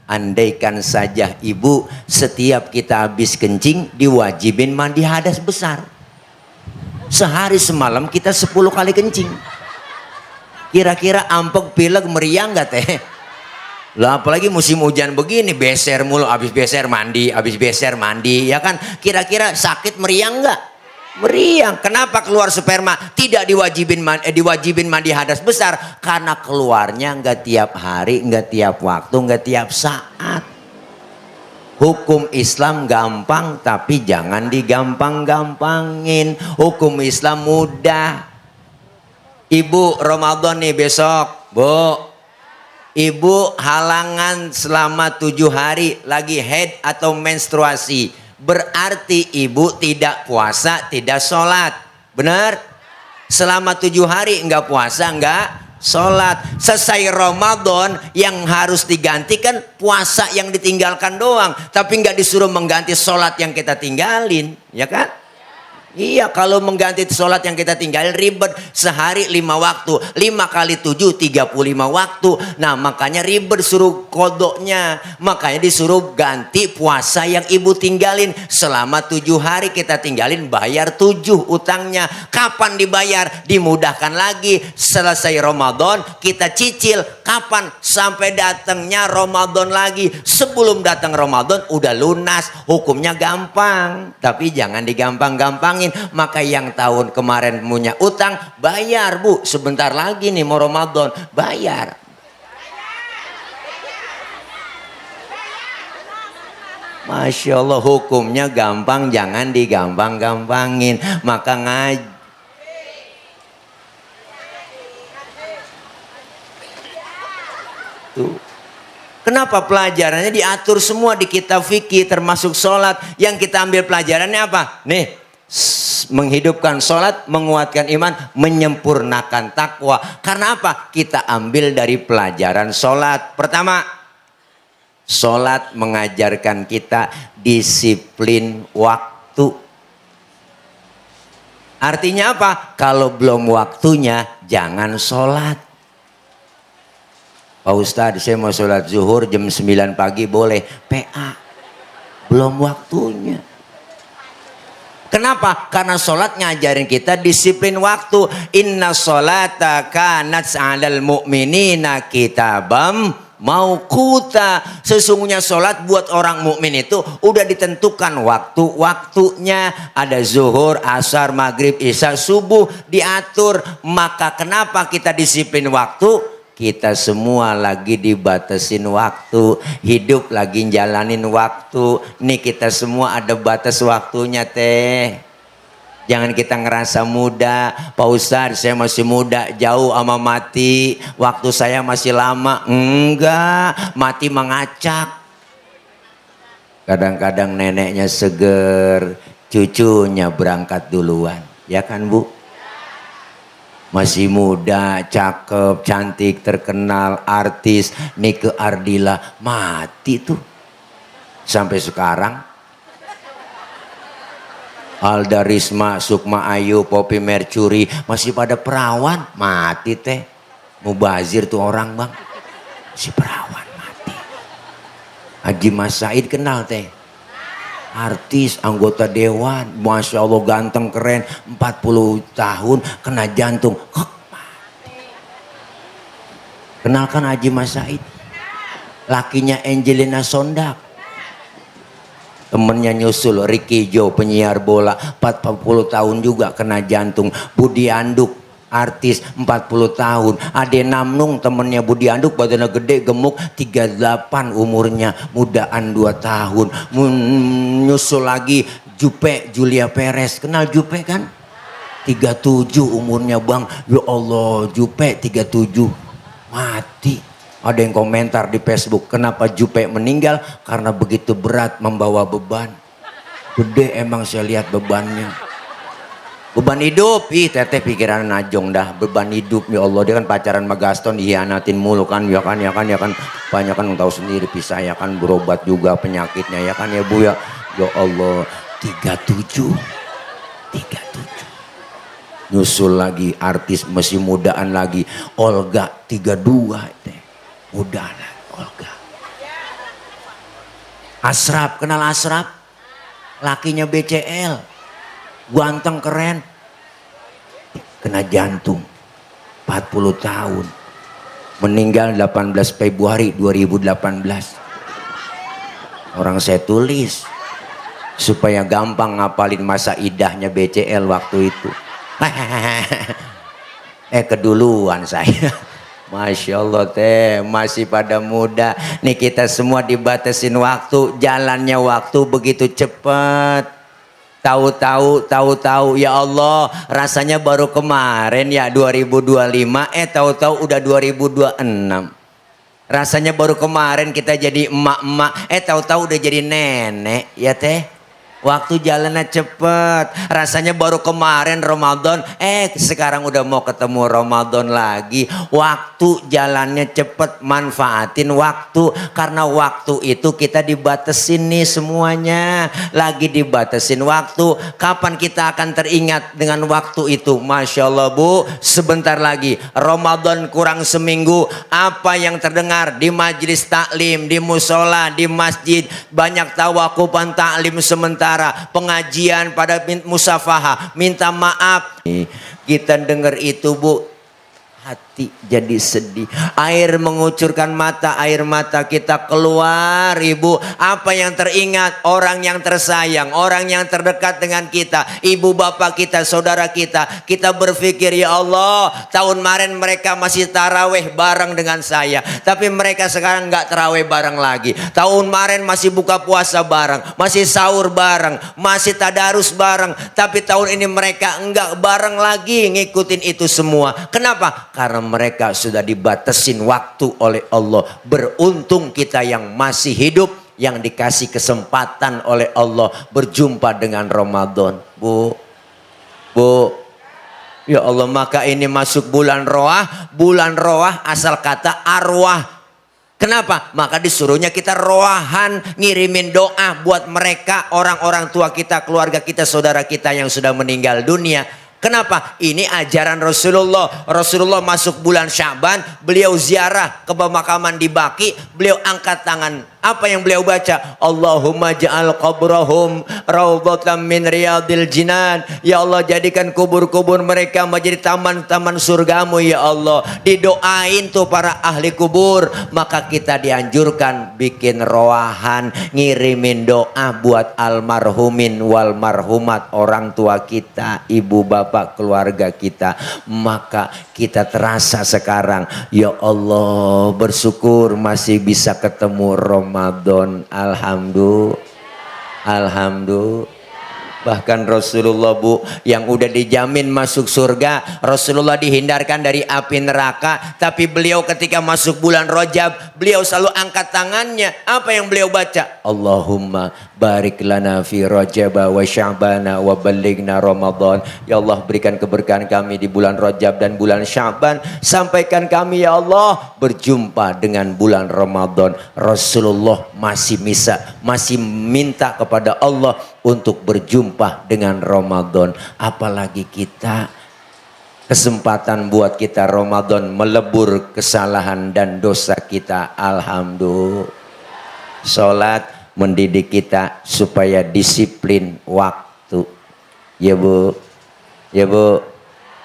Andaikan saja ibu setiap kita habis kencing diwajibin mandi hadas besar. Sehari semalam kita 10 kali kencing. Kira-kira ampek pilek meriang gak teh? Lah apalagi musim hujan begini, beser mulu, habis beser mandi, ya kan? Kira-kira sakit meriang gak? Meriang. Kenapa keluar sperma? Tidak diwajibin mandi hadas besar, karena keluarnya nggak tiap hari, nggak tiap waktu, nggak tiap saat. Hukum Islam gampang, tapi jangan digampang-gampangin. Hukum Islam mudah. Ibu Ramadan nih besok, Bu. Ibu halangan selama 7 hari, lagi haid atau menstruasi. Berarti ibu tidak puasa, tidak sholat. Benar? Selama 7 hari enggak puasa, enggak sholat. Selesai Ramadan yang harus digantikan puasa yang ditinggalkan doang. Tapi enggak disuruh mengganti sholat yang kita tinggalin. Ya kan? Iya, kalau mengganti sholat yang kita tinggalin ribet. Sehari 5 waktu, 5 kali 7 35 waktu. Nah makanya ribet suruh kodoknya. Makanya disuruh ganti puasa yang ibu tinggalin. Selama 7 hari kita tinggalin, bayar 7 utangnya. Kapan dibayar? Dimudahkan lagi. Selesai Ramadan kita cicil. Kapan? Sampai datangnya Ramadan lagi. Sebelum datang Ramadan udah lunas. Hukumnya gampang. Tapi jangan digampang-gampangin. Maka yang tahun kemarin punya utang, bayar Bu. Sebentar lagi nih mau Ramadan, bayar. Masya Allah, hukumnya gampang, jangan digampang-gampangin. Maka tuh. Kenapa pelajarannya diatur semua di kitab fikih, termasuk sholat. Yang kita ambil pelajarannya apa? Nih, menghidupkan sholat, menguatkan iman, menyempurnakan takwa. Karena apa? Kita ambil dari pelajaran sholat. Pertama, sholat mengajarkan kita disiplin waktu. Artinya apa? Kalau belum waktunya jangan sholat. Pak Ustadz, saya mau sholat zuhur jam 9 pagi boleh? PA, belum waktunya. Kenapa? Karena sholat ngajarin kita disiplin waktu. Inna sholata kanat 'alal mu'minina kitabam mauquta. Sesungguhnya sholat buat orang mukmin itu udah ditentukan waktu-waktunya. Ada zuhur, asar, maghrib, isya, subuh diatur. Maka kenapa kita disiplin waktu? Kita semua lagi dibatasin waktu, hidup lagi jalanin waktu. Ini kita semua ada batas waktunya teh. Jangan kita ngerasa muda. Pak Ustadz, saya masih muda, jauh sama mati. Waktu saya masih lama. Enggak, mati mengacak. Kadang-kadang neneknya seger, cucunya berangkat duluan. Ya kan Bu? Masih muda, cakep, cantik, terkenal, artis, Nike Ardila, mati tuh. Sampai sekarang. Alda Risma, Sukma Ayu, Poppy Mercury, masih pada perawan, mati teh. Mubazir tuh orang Bang, si perawan mati. Haji Mas Said kenal teh. Artis, anggota dewan, Masya Allah ganteng keren, 40 tahun kena jantung. Kenalkan Haji Mas Said. Lakinya Angelina Sondak. Temennya nyusul Ricky Joe, penyiar bola, 40 tahun juga kena jantung. Budi Anduk, artis 40 tahun. Ade Namnung temennya Budi Anduk, badannya gede, gemuk, 38 umurnya, mudaan 2 tahun. Nyusul lagi Jupe, Julia Perez, kenal Jupe kan? 37 umurnya Bang. Ya Allah, Jupe 37 mati. Ada yang komentar di Facebook, kenapa Jupe meninggal? Karena begitu berat membawa beban. Gede emang saya lihat bebannya. Beban hidup, ih teteh pikiran najong dah. Beban hidup, ya Allah, dia kan pacaran sama Gaston, dihianatin mulu kan, ya kan. Banyak kan tahu sendiri, pisah ya kan, berobat juga penyakitnya ya kan ya Bu ya. Ya Allah, 37. Nyusul lagi artis masih mudaan lagi, Olga 32 teh. Muda lah. Olga. Asraf, kenal Asraf? Lakinya BCL. Ganteng keren. Kena jantung. 40 tahun. Meninggal 18 Februari 2018. Orang saya tulis supaya gampang ngapalin masa idahnya BCL waktu itu. Keduluan saya. Masya Allah teh, masih pada muda. Nih kita semua dibatasin waktu, jalannya waktu begitu cepat. Tahu-tahu ya Allah, rasanya baru kemarin ya 2025, tahu-tahu udah 2026. Rasanya baru kemarin kita jadi emak-emak, tahu-tahu udah jadi nenek ya teh. Waktu jalannya cepet. Rasanya baru kemarin Ramadan, sekarang udah mau ketemu Ramadan lagi. Waktu jalannya cepet, manfaatin waktu. Karena waktu itu kita dibatesin nih semuanya. Lagi dibatesin waktu. Kapan kita akan teringat dengan waktu itu? Masya Allah Bu, sebentar lagi Ramadan kurang seminggu. Apa yang terdengar di majelis taklim, di musola, di masjid, banyak tawakupan taklim sementara, pengajian pada musafaha, minta maaf. Kita dengar itu Bu, hati jadi sedih. Air mengucurkan mata, air mata kita keluar Ibu. Apa yang teringat? Orang yang tersayang, orang yang terdekat dengan kita, ibu bapak kita, saudara kita. Kita berpikir ya Allah, tahun kemarin mereka masih taraweh bareng dengan saya, tapi mereka sekarang nggak taraweh bareng lagi. Tahun kemarin masih buka puasa bareng, masih sahur bareng, masih tadarus bareng, tapi tahun ini mereka nggak bareng lagi ngikutin itu semua. Kenapa? Karena mereka sudah dibatasin waktu oleh Allah. Beruntung kita yang masih hidup, yang dikasih kesempatan oleh Allah berjumpa dengan Ramadan. Bu, ya Allah, maka ini masuk bulan Roah. Bulan Roah asal kata arwah. Kenapa? Maka disuruhnya kita roahan, ngirimin doa buat mereka, orang-orang tua kita, keluarga kita, saudara kita yang sudah meninggal dunia. Kenapa? Ini ajaran Rasulullah. Rasulullah masuk bulan Sya'ban, beliau ziarah ke pemakaman di Baqi, beliau angkat tangan. Apa yang beliau baca? Allahumma ja'al qabrahum raudhatan min riyadil jinan. Ya Allah, jadikan kubur-kubur mereka menjadi taman-taman surgamu ya Allah. Didoain tuh para ahli kubur. Maka kita dianjurkan bikin roahan, ngirimin doa buat almarhumin wal marhumat, orang tua kita, ibu bapak, keluarga kita. Maka kita terasa sekarang, ya Allah, bersyukur masih bisa ketemu Ramadan. Alhamdulillah. Bahkan Rasulullah Bu, yang udah dijamin masuk surga, Rasulullah dihindarkan dari api neraka, tapi beliau ketika masuk bulan Rajab, beliau selalu angkat tangannya. Apa yang beliau baca? Allahumma barik lana fi Rajab wa Sya'bana wa ballighna Ramadan. Ya Allah, berikan keberkahan kami di bulan Rajab dan bulan Sya'ban. Sampaikan kami ya Allah berjumpa dengan bulan Ramadan. Rasulullah masih minta kepada Allah untuk berjumpa dengan Ramadan. Apalagi kita, kesempatan buat kita Ramadan melebur kesalahan dan dosa kita. Alhamdulillah. Sholat mendidik kita supaya disiplin waktu. Ya Bu, ya Bu.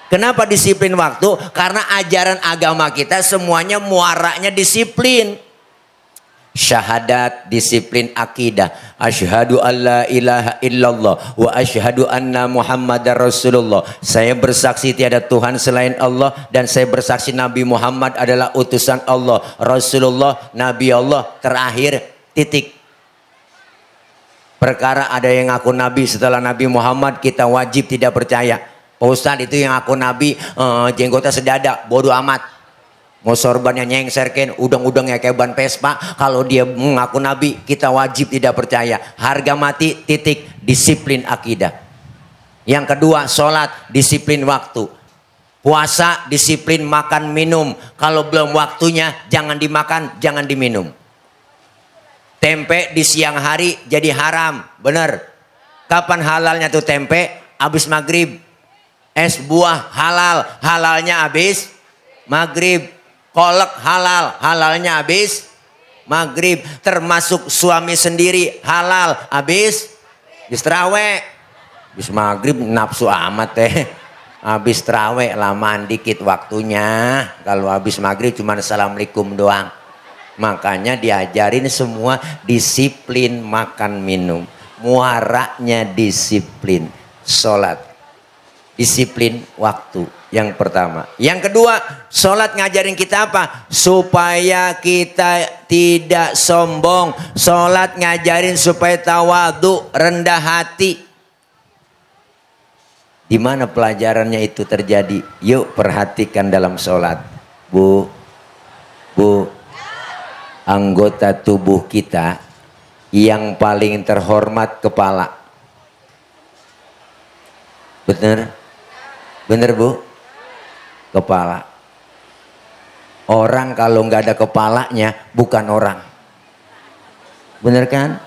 Kenapa disiplin waktu? Karena ajaran agama kita semuanya muaranya disiplin. Syahadat, disiplin akidah. Asyhadu alla ilaha illallah wa asyhadu anna Muhammadar Rasulullah. Saya bersaksi tiada Tuhan selain Allah, dan saya bersaksi Nabi Muhammad adalah utusan Allah, Rasulullah, Nabi Allah terakhir, titik. Perkara ada yang ngaku Nabi setelah Nabi Muhammad, kita wajib tidak percaya. Pak Ustadz, itu yang ngaku Nabi jenggotnya sedada, bodoh amat. Mau sorbannya nyengserken, udang-udangnya kayak ban Vespa. Kalau dia mengaku Nabi, kita wajib tidak percaya. Harga mati, titik. Disiplin akidah. Yang kedua, sholat, disiplin waktu. Puasa, disiplin makan minum. Kalau belum waktunya, jangan dimakan, jangan diminum. Tempe di siang hari jadi haram, bener. Kapan halalnya tuh tempe? Habis maghrib. Es buah halal, halalnya habis maghrib. Kolak halal, halalnya habis maghrib, termasuk suami sendiri halal. Habis terawih, habis maghrib nafsu amat teh. Habis terawih lamaan dikit waktunya. Kalau habis maghrib cuma assalamualaikum doang. Makanya diajarin semua disiplin makan minum. Muaranya disiplin sholat, disiplin waktu. Yang pertama. Yang kedua, sholat ngajarin kita apa? Supaya kita tidak sombong. Sholat ngajarin supaya tawadu, rendah hati. Di mana pelajarannya itu terjadi? Yuk perhatikan dalam sholat. Bu, anggota tubuh kita yang paling terhormat kepala. Bener? Bener bu? Kepala. Orang kalau nggak ada kepalanya bukan orang. Bener kan?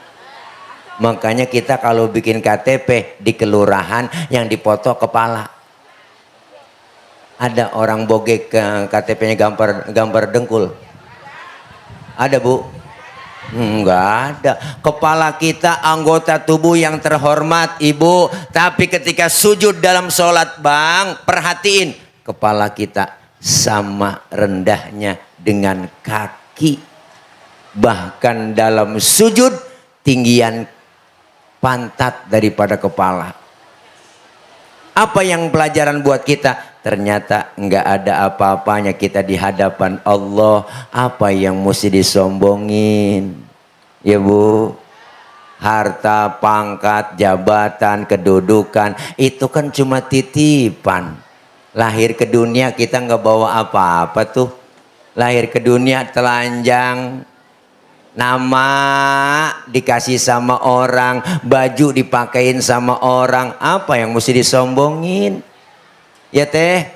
Makanya kita kalau bikin KTP di kelurahan yang dipoto kepala. Ada orang bogek ke KTP-nya gambar dengkul. Ada bu? Enggak ada. Kepala kita anggota tubuh yang terhormat ibu. Tapi ketika sujud dalam sholat bang, perhatiin. Kepala kita sama rendahnya dengan kaki. Bahkan dalam sujud tinggian pantat daripada kepala. Apa yang pelajaran buat kita? Ternyata enggak ada apa-apanya kita di hadapan Allah. Apa yang mesti disombongin? Ya bu, harta, pangkat, jabatan, kedudukan itu kan cuma titipan. Lahir ke dunia kita nggak bawa apa-apa tuh. Lahir ke dunia telanjang, nama dikasih sama orang, baju dipakein sama orang. Apa yang mesti disombongin? Ya teh,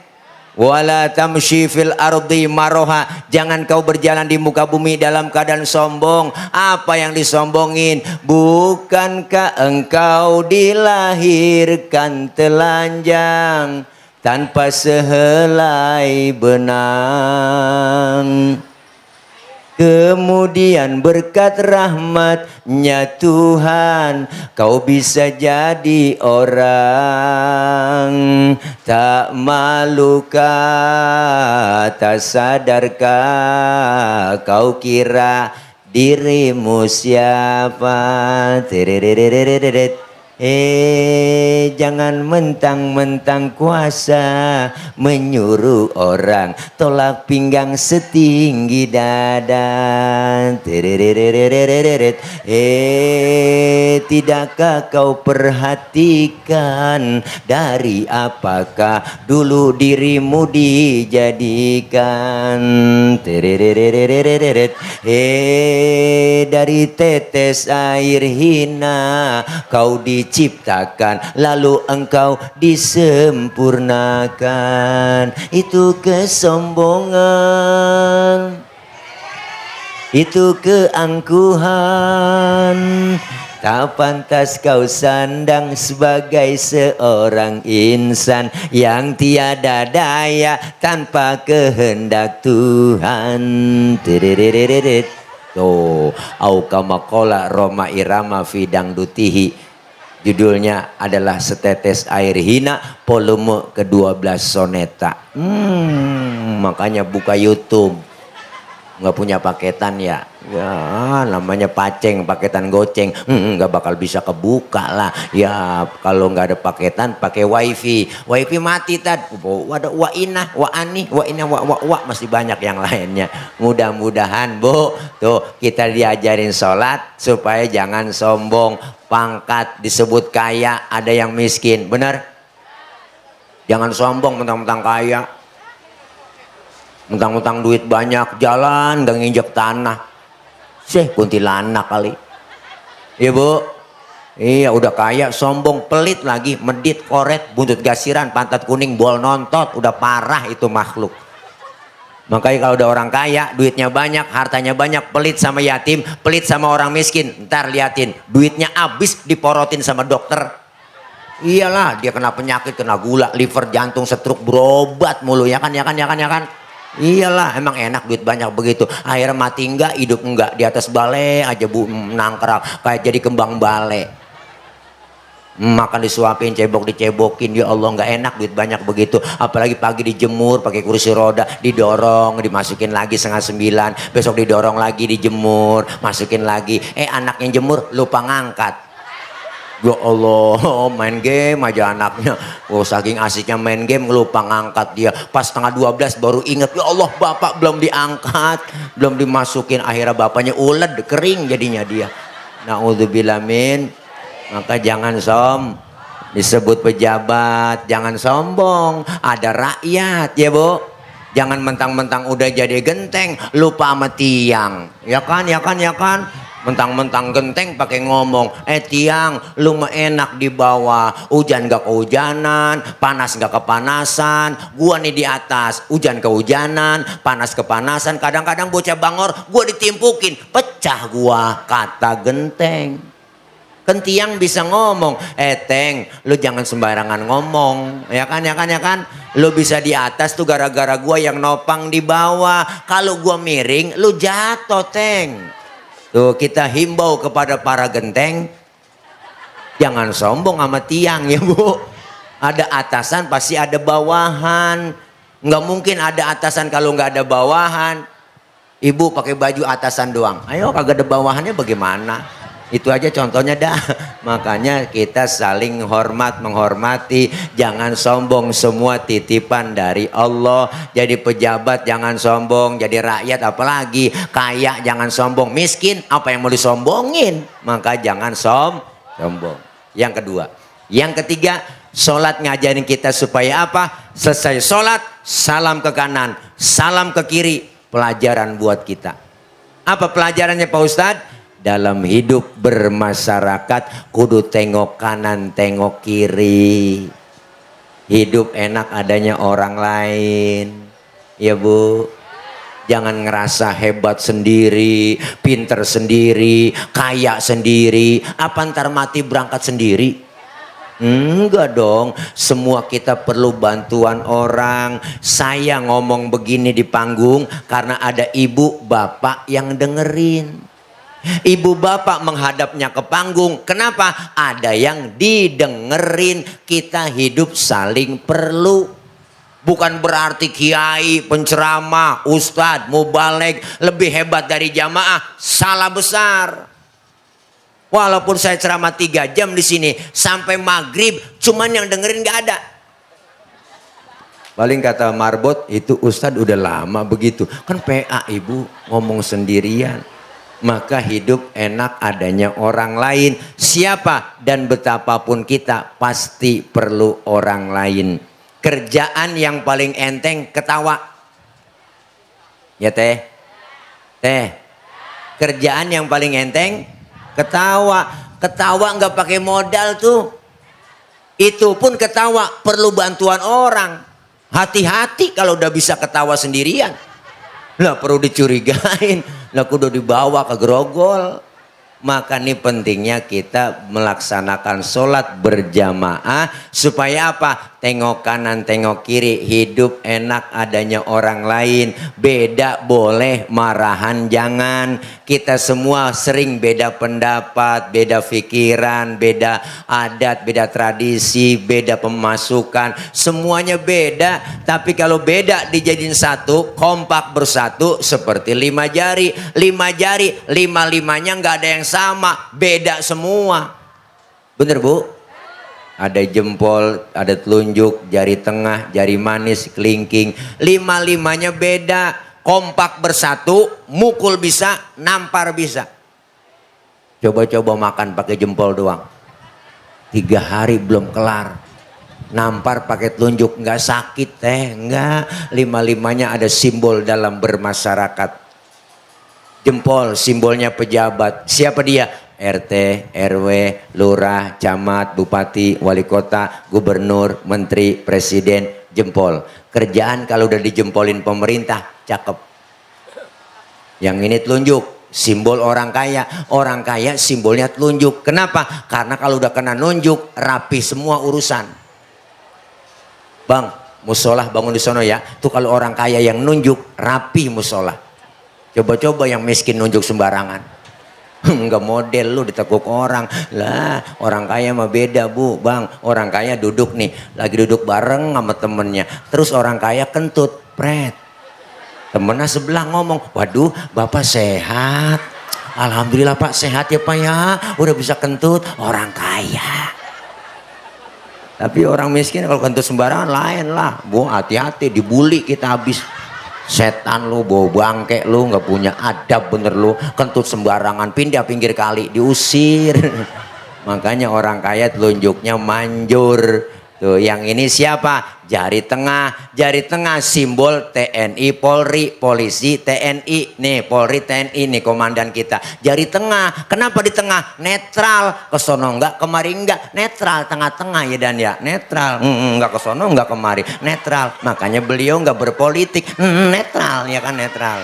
wala tamshi fil ardi maroha. Jangan kau berjalan di muka bumi dalam keadaan sombong. Apa yang disombongin? Bukankah engkau dilahirkan telanjang tanpa sehelai benang? Kemudian berkat rahmatnya Tuhan kau bisa jadi orang. Tak malukah, tak sadarkah kau kira dirimu siapa? Jangan mentang-mentang kuasa menyuruh orang tolak pinggang setinggi dada. Tidakkah kau perhatikan dari apakah dulu dirimu dijadikan? Dari tetes air hina kau diciptakan, lalu engkau disempurnakan. Itu kesombongan, itu keangkuhan. Tak pantas kau sandang sebagai seorang insan yang tiada daya tanpa kehendak Tuhan. Tuh, au kama qala Roma Irama Fidang Dutihi. Judulnya adalah Setetes Air Hina, volume ke-12 soneta. Makanya buka YouTube. Nggak punya paketan ya, ya namanya paceng, paketan goceng, nggak bakal bisa kebuka lah. Ya kalau nggak ada paketan pakai wifi mati tad. Ada wa inah, wa ani, wa inah, wa masih banyak yang lainnya. Mudah-mudahan bu, tuh kita diajarin sholat supaya jangan sombong. Pangkat disebut kaya, ada yang miskin, benar? Jangan sombong mentang-mentang kaya. Mentang-mentang duit banyak, jalan gak nginjek tanah. Kuntilanak kali. Iya bu? Iya udah kaya, sombong, pelit lagi, medit, koret, buntut gasiran, pantat kuning, bol nontot. Udah parah itu makhluk. Makanya kalau udah orang kaya, duitnya banyak, hartanya banyak, pelit sama yatim, pelit sama orang miskin. Ntar liatin, duitnya habis diporotin sama dokter. Iyalah, dia kena penyakit, kena gula, liver, jantung, stroke, berobat mulu. Ya kan? Iyalah, emang enak duit banyak begitu. Akhirnya mati enggak, hidup enggak. Di atas balai aja bu, nangkrak. Kayak jadi kembang balai. Makan disuapin, cebok dicebokin. Ya Allah, nggak enak duit banyak begitu. Apalagi pagi dijemur pakai kursi roda, didorong, dimasukin lagi 8:30. Besok didorong lagi, dijemur, masukin lagi. Anak yang jemur lupa ngangkat. Ya Allah, main game aja anaknya. Oh, saking asiknya main game lupa ngangkat dia. Pas setengah 12 baru inget, ya Allah bapak belum diangkat, belum dimasukin. Akhirnya bapaknya uled, kering jadinya dia. Naudzubillah min. Maka jangan disebut pejabat, jangan sombong. Ada rakyat ya bu. Jangan mentang-mentang udah jadi genteng lupa sama tiang. Ya kan, ya kan, ya kan. Mentang-mentang genteng pakai ngomong, tiang lu mah enak di bawah, hujan gak kehujanan, panas gak kepanasan, gua nih di atas, hujan kehujanan, panas kepanasan, kadang-kadang bocah bangor gua ditimpukin, pecah gua, kata genteng. Kan tiang bisa ngomong, teng lu jangan sembarangan ngomong, ya kan, ya kan, ya kan. Lu bisa di atas tuh gara-gara gua yang nopang di bawah, kalau gua miring lu jatuh teng. Tuh kita himbau kepada para genteng, jangan sombong sama tiang ya bu. Ada atasan pasti ada bawahan. Nggak mungkin ada atasan kalau nggak ada bawahan. Ibu pakai baju atasan doang, ayo kagak ada bawahannya bagaimana? Itu aja contohnya dah. Makanya kita saling hormat menghormati, jangan sombong, semua titipan dari Allah. Jadi pejabat jangan sombong, jadi rakyat apalagi, kaya jangan sombong, miskin apa yang mau disombongin, maka jangan sombong. Yang kedua, yang ketiga, sholat ngajarin kita supaya apa? Selesai sholat, salam ke kanan, salam ke kiri, pelajaran buat kita. Apa pelajarannya Pak Ustadz? Dalam hidup bermasyarakat kudu tengok kanan tengok kiri. Hidup enak adanya orang lain ya bu. Jangan ngerasa hebat sendiri, pinter sendiri, kaya sendiri. Apa ntar mati berangkat sendiri? Enggak dong, semua kita perlu bantuan orang. Saya ngomong begini di panggung karena ada ibu bapak yang dengerin. Ibu bapak menghadapnya ke panggung. Kenapa? Ada yang didengerin. Kita hidup saling perlu. Bukan berarti kiai, penceramah, ustadz, mubaligh lebih hebat dari jamaah. Salah besar. Walaupun saya ceramah 3 jam di sini sampai maghrib, cuman yang dengerin gak ada. Paling kata Marbot, itu ustadz udah lama begitu. Kan PA ibu ngomong sendirian. Maka hidup enak adanya orang lain. Siapa dan betapapun kita pasti perlu orang lain. Kerjaan yang paling enteng ketawa. Ya teh? Teh? Kerjaan yang paling enteng ketawa. Ketawa nggak pakai modal tuh. Itu pun ketawa perlu bantuan orang. Hati-hati kalau udah bisa ketawa sendirian. Lah perlu dicurigain, lah kudu dibawa ke grogol. Maka ini pentingnya kita melaksanakan sholat berjamaah. Supaya apa? Tengok kanan, tengok kiri. Hidup enak adanya orang lain. Beda boleh, marahan jangan. Kita semua sering beda pendapat, beda pikiran, beda adat, beda tradisi, beda pemasukan. Semuanya beda. Tapi kalau beda dijadiin satu, kompak bersatu seperti 5 jari. 5 jari, 5-5-nya nggak ada yang sama, beda semua. Bener bu? Ada jempol, ada telunjuk, jari tengah, jari manis, kelingking. 5-5-nya beda. Kompak bersatu, mukul bisa, nampar bisa. Coba-coba makan pakai jempol doang. 3 hari belum kelar. Nampar pakai telunjuk nggak sakit teh, nggak. 5-5-nya ada simbol dalam bermasyarakat. Jempol simbolnya pejabat. Siapa dia? RT, RW, lurah, camat, bupati, wali kota, gubernur, menteri, presiden. Jempol. Kerjaan kalau udah dijempolin pemerintah cakep. Yang ini telunjuk, simbol orang kaya. Orang kaya simbolnya telunjuk. Kenapa? Karena kalau udah kena nunjuk rapi semua urusan. Bang, musola bangun di sono ya. Tuh kalau orang kaya yang nunjuk rapi musola. Coba-coba yang miskin nunjuk sembarangan. Enggak model lu ditekuk orang lah. Orang kaya mah beda bu bang. Orang kaya duduk nih, lagi duduk bareng sama temennya, terus orang kaya kentut pret. Temennya sebelah ngomong, waduh bapak sehat, alhamdulillah pak sehat ya pak ya, udah bisa kentut. Orang kaya. Tapi orang miskin kalau kentut sembarangan lain lah bu, hati-hati dibully kita habis. Setan lu, bau bangke lu, nggak punya adab bener lu, kentut sembarangan, pindah pinggir kali, diusir. Makanya orang kaya telunjuknya manjur. Tuh yang ini siapa? Jari tengah simbol TNI, Polri, polisi, TNI. Nih Polri, TNI nih komandan kita. Jari tengah, kenapa di tengah? Netral, kesono enggak, kemari enggak, netral, tengah-tengah ya dan ya, netral. Enggak kesono enggak kemari, netral. Makanya beliau enggak berpolitik, netral ya kan, netral.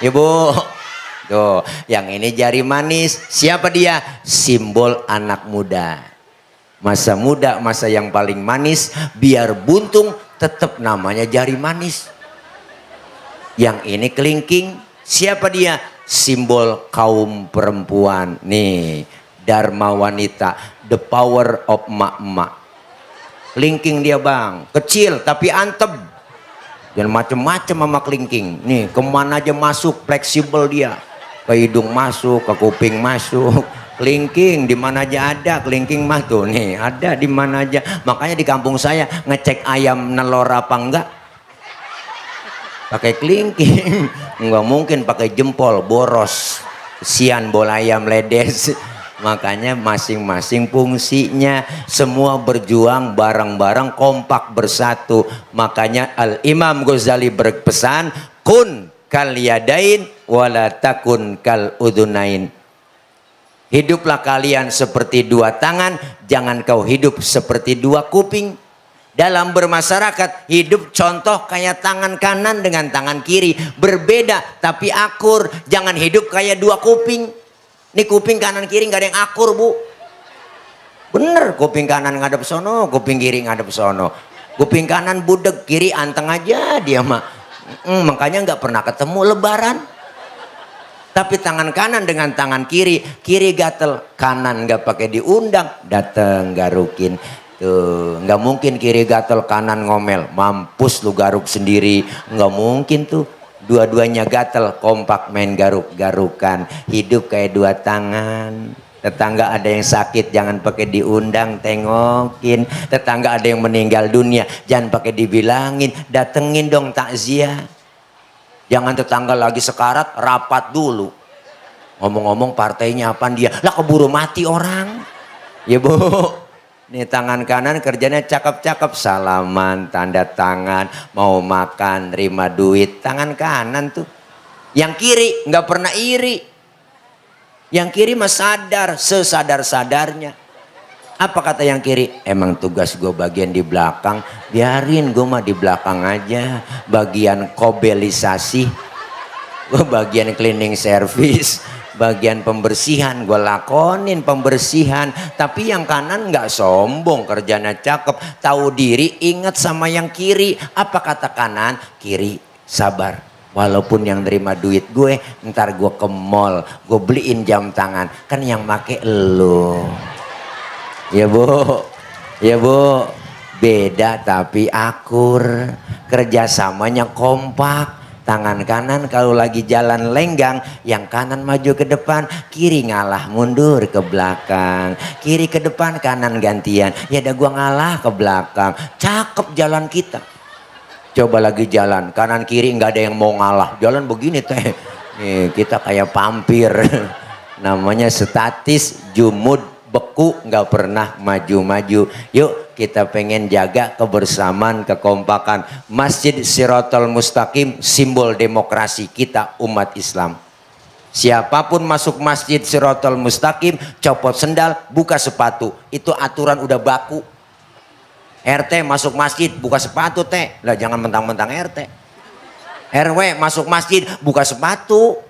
Ya bu. Tuh, yang ini jari manis, siapa dia? Simbol anak muda. Masa muda, masa yang paling manis, biar buntung tetap namanya jari manis. Yang ini kelingking, siapa dia? Simbol kaum perempuan. Nih, Dharma wanita, the power of emak-emak. Kelingking dia bang, kecil tapi antep. Jangan macem-macem sama kelingking. Nih, kemana aja masuk, fleksibel dia. Ke hidung masuk, ke kuping masuk. Kelingking di mana aja ada, kelingking mah tuh nih ada di mana aja. Makanya di kampung saya ngecek ayam nelor apa enggak pakai kelingking. Enggak mungkin pakai jempol boros, kesian bola ayam ledes. Makanya masing-masing fungsinya, semua berjuang bareng-bareng, kompak bersatu. Makanya Al Imam Ghazali berpesan, kun kal yadain wala takun kal udunain. Hiduplah kalian seperti dua tangan, jangan kau hidup seperti dua kuping. Dalam bermasyarakat, hidup contoh kayak tangan kanan dengan tangan kiri. Berbeda tapi akur, jangan hidup kayak dua kuping. Ini kuping kanan kiri nggak ada yang akur bu. Bener, kuping kanan ngadep sono, kuping kiri ngadep sono. Kuping kanan budek, kiri anteng aja dia mah. Makanya nggak pernah ketemu lebaran. Tapi tangan kanan dengan tangan kiri, kiri gatel, kanan nggak pakai diundang, dateng garukin. Tuh, nggak mungkin kiri gatel kanan ngomel, mampus lu garuk sendiri, nggak mungkin tuh. Dua-duanya gatel, kompak main garuk-garukan, hidup kayak dua tangan. Tetangga ada yang sakit, jangan pakai diundang, tengokin. Tetangga ada yang meninggal dunia, jangan pakai dibilangin, datengin dong takziah. Jangan tetangga lagi sekarat, rapat dulu. Ngomong-ngomong partainya apaan dia? Lah keburu mati orang. Ya bu. Nih tangan kanan kerjanya cakep-cakep. Salaman, tanda tangan, mau makan, terima duit. Tangan kanan tuh. Yang kiri nggak pernah iri. Yang kiri mah sadar, sesadar-sadarnya. Apa kata yang kiri? Emang tugas gue bagian di belakang, biarin gue mah di belakang aja. Bagian kobelisasi, gue bagian cleaning service, bagian pembersihan, gue lakonin pembersihan. Tapi yang kanan nggak sombong, kerjanya cakep, tahu diri, ingat sama yang kiri. Apa kata kanan? Kiri, sabar. Walaupun yang terima duit gue, ntar gue ke mall, gue beliin jam tangan. Kan yang make elo. Ya bu, ya bu, beda tapi akur, kerjasamanya kompak. Tangan kanan kalau lagi jalan lenggang, yang kanan maju ke depan, kiri ngalah mundur ke belakang, kiri ke depan, kanan gantian. Ya ada gua ngalah ke belakang, cakep jalan kita. Coba lagi jalan kanan kiri nggak ada yang mau ngalah, jalan begini teh. Nih, kita kayak pampir, namanya statis, jumud, beku, nggak pernah maju-maju. Yuk kita pengen jaga kebersamaan, kekompakan. Masjid Shirathul Mustaqim simbol demokrasi kita umat Islam. Siapapun masuk Masjid Shirathul Mustaqim, copot sendal, buka sepatu. Itu aturan udah baku. RT masuk masjid buka sepatu teh. Lah jangan mentang-mentang RT. RW masuk masjid buka sepatu.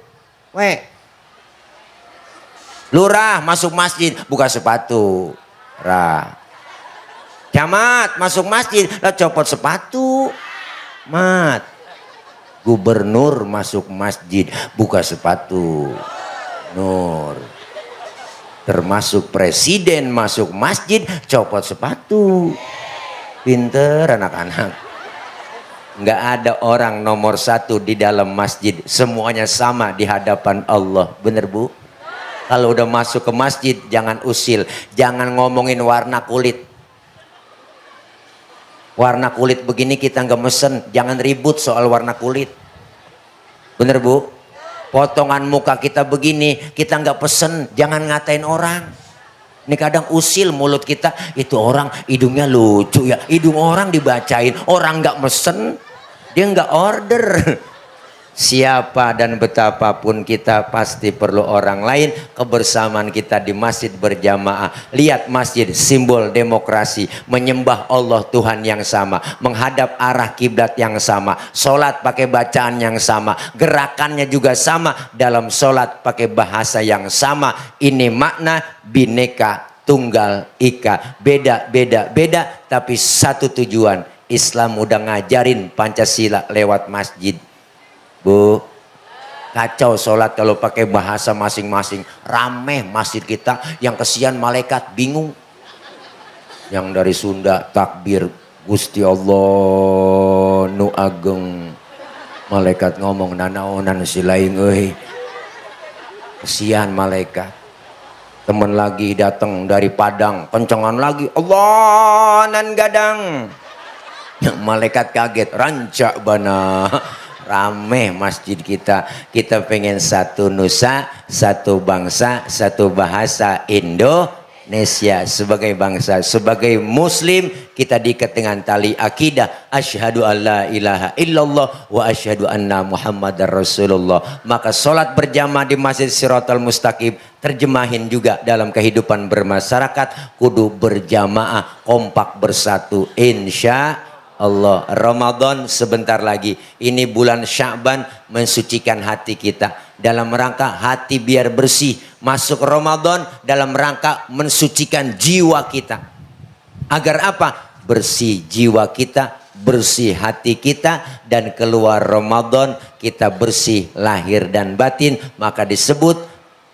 Lurah masuk masjid buka sepatu. Camat masuk masjid lah copot sepatu. Mat. Gubernur masuk masjid buka sepatu. Nur. Termasuk presiden masuk masjid copot sepatu. Pinter anak-anak. Nggak ada orang nomor satu di dalam masjid, semuanya sama di hadapan Allah. Bener Bu? Kalau udah masuk ke masjid jangan usil, jangan ngomongin warna kulit. Warna kulit begini kita nggak mesen, jangan ribut soal warna kulit. Bener Bu? Potongan muka kita begini kita nggak pesen, jangan ngatain orang. Ini kadang usil mulut kita, itu orang hidungnya lucu ya, hidung orang dibacain, orang nggak mesen, dia nggak order. Siapa dan betapapun kita pasti perlu orang lain. Kebersamaan kita di masjid berjamaah. Lihat masjid, simbol demokrasi, menyembah Allah Tuhan yang sama, menghadap arah kiblat yang sama, sholat pakai bacaan yang sama, gerakannya juga sama, dalam sholat pakai bahasa yang sama. Ini makna Bhinneka Tunggal Ika, beda tapi satu tujuan. Islam udah ngajarin Pancasila lewat masjid. Bu, kacau sholat kalau pakai bahasa masing-masing. Rame masjid kita, yang kesian malaikat bingung. Yang dari Sunda takbir Gusti Allah nu ageng. Malaikat ngomong nanaonan silaing euy. Kesian malaikat. Temen lagi datang dari Padang, kencengan lagi Allah nan gadang. Malaikat kaget, rancak bana. Rame masjid kita. Kita pengen satu nusa, satu bangsa, satu bahasa, Indonesia. Sebagai bangsa, sebagai muslim, kita diikat dengan tali akidah. Asyhadu an la ilaha illallah wa asyhadu anna Muhammadar Rasulullah. Maka sholat berjamaah di Masjid Shiratal Mustaqim, terjemahin juga dalam kehidupan bermasyarakat, kudu berjamaah, kompak bersatu, insya Allah. Ramadan sebentar lagi. Ini bulan Sya'ban, mensucikan hati kita. Dalam rangka hati biar bersih. Masuk Ramadan dalam rangka mensucikan jiwa kita. Agar apa? Bersih jiwa kita, bersih hati kita, dan keluar Ramadan kita bersih lahir dan batin. Maka disebut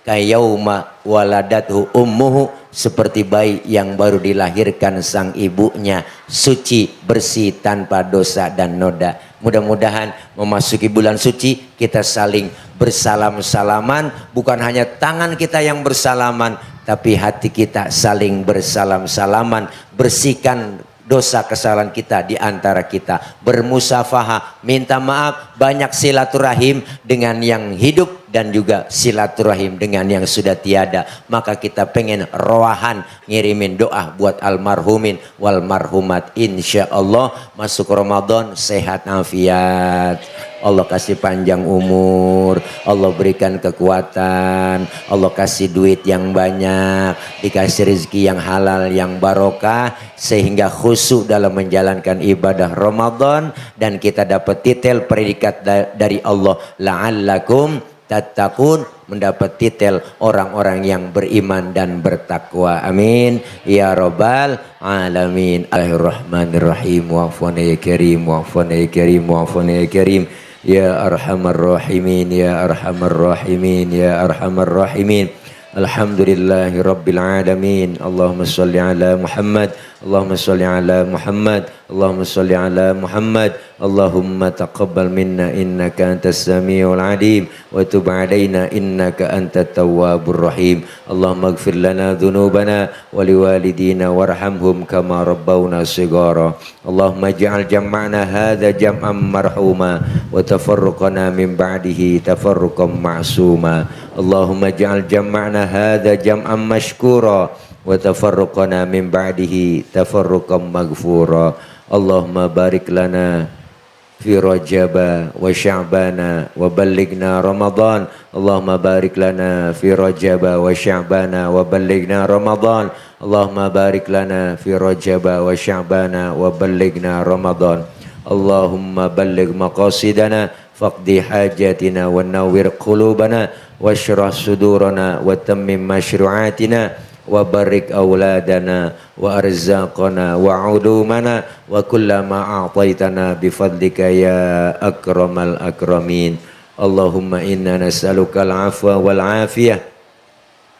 kayauma waladathu ummuhu, seperti bayi yang baru dilahirkan sang ibunya, suci, bersih, tanpa dosa dan noda. Mudah-mudahan memasuki bulan suci kita saling bersalam-salaman, bukan hanya tangan kita yang bersalaman, tapi hati kita saling bersalam-salaman. Bersihkan dosa kesalahan kita di antara kita, bermusafahah, minta maaf, banyak silaturahim dengan yang hidup dan juga silaturahim dengan yang sudah tiada. Maka kita pengen roahan ngirimin doa buat almarhumin wal marhumat. Insya Allah masuk Ramadan sehat afiat, Allah kasih panjang umur, Allah berikan kekuatan, Allah kasih duit yang banyak, dikasih rezeki yang halal, yang barokah, sehingga khusyuk dalam menjalankan ibadah Ramadan. Dan kita dapat titel predikat dari Allah, la'allakum tattaqun, mendapat titel orang-orang yang beriman dan bertakwa. Amin ya rabbal alamin. Bismillahirrahmanirrahim. Wa'afwana ya karim, wa'afwana ya karim, wa'afwana ya karim. Ya arhamar rahimin, ya arhamar rahimin, ya arhamar rahimin. Alhamdulillahi rabbil alamin. Allahumma salli ala Muhammad, Allahumma salli ala Muhammad, Allahumma salli ala Muhammad. Allahumma taqabbal minna innaka antas samiul alim wa tub alaina innaka antat tawwabur rahim. Allahumma ighfir lana dhunubana wa liwalidina warhamhum kama rabbawna shighara. Allahumma ij'al jam'ana hadha jam'an marhuma wa tafarruqana min ba'dihi tafarruqan ma'suma. Allahumma ij'al jam'ana hadha jam'an mashkura wa tafarruqana min ba'dihi tafarruqan maghfura. Allahumma barik lana fi Rajaba wa Sya'bana wa ballighna Ramadan. Allahumma barik lana fi Rajaba wa Sya'bana wa ballighna Ramadan. Allahumma barik lana fi Rajaba wa Sya'bana wa ballighna Ramadan. Allahumma balligh maqasidana faqdi hajatina wa nawwir qulubana washrah sudurana wa tammim mashru'atina wa barik auladana wa arzaqana wa udumana wa kullama a'taitana bifadlika ya akramal akramin. Allahumma inna nas'aluka al-afwa wal afiyah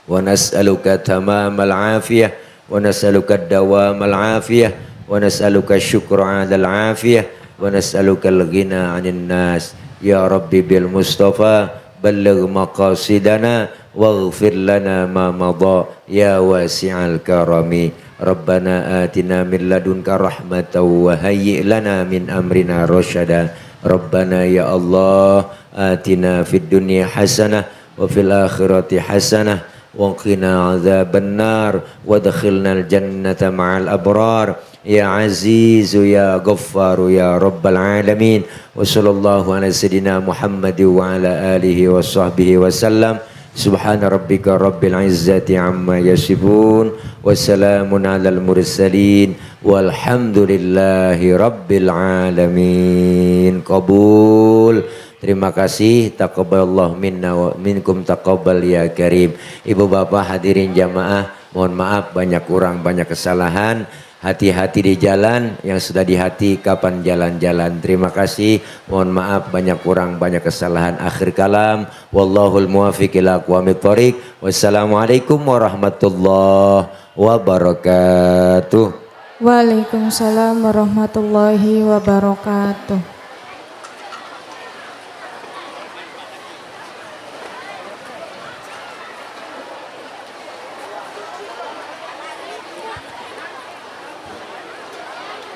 wa nas'aluka tamamal afiyah wa nas'aluka dawamal afiyah wa nas'aluka syukra 'alal afiyah wa nas'aluka al-ghina 'anil nas. Ya Rabbi bil Mustafa balligh maqasidana waghfir lana ma madha ya wasi'al karami. Rabbana atina min ladunka rahmatan wa hayyi' lana min amrina rasyada. Rabbana ya Allah atina fid dunya hasanah wa fil akhirati hasanah wa qina adzabannar wa adkhilnal jannata ma'al abrar. Ya Azizu ya Ghaffaru ya Rabbal Alamin. Wa sallallahu ala sayyidina Muhammad wa ala alihi wa sahbihi wa sallam. Subhana rabbika rabbil izzati amma yasifun. Wa salamun alal mursalin. Walhamdulillahi rabbil alamin. Qabul. Terima kasih. Taqabbalallahu minna wa minkum taqabbal ya karim. Ibu bapak hadirin jamaah, mohon maaf banyak kurang banyak kesalahan. Hati-hati di jalan, yang sudah di hati kapan jalan-jalan. Terima kasih. Mohon maaf banyak kurang banyak kesalahan. Akhir kalam, wallahul muwaffiq ila aqwamit thoriq. Wassalamualaikum warahmatullahi wabarakatuh. Waalaikumsalam warahmatullahi wabarakatuh.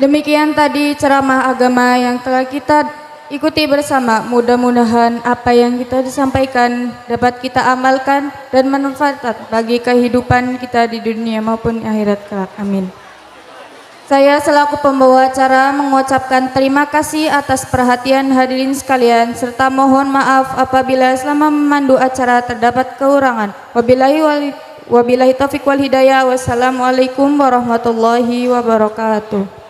Demikian tadi ceramah agama yang telah kita ikuti bersama. Mudah-mudahan apa yang kita disampaikan dapat kita amalkan dan manfaat bagi kehidupan kita di dunia maupun akhirat kelak. Amin. Saya selaku pembawa acara mengucapkan terima kasih atas perhatian hadirin sekalian serta mohon maaf apabila selama memandu acara terdapat kekurangan. Wabillahi taufiq wal hidayah. Wassalamualaikum warahmatullahi wabarakatuh.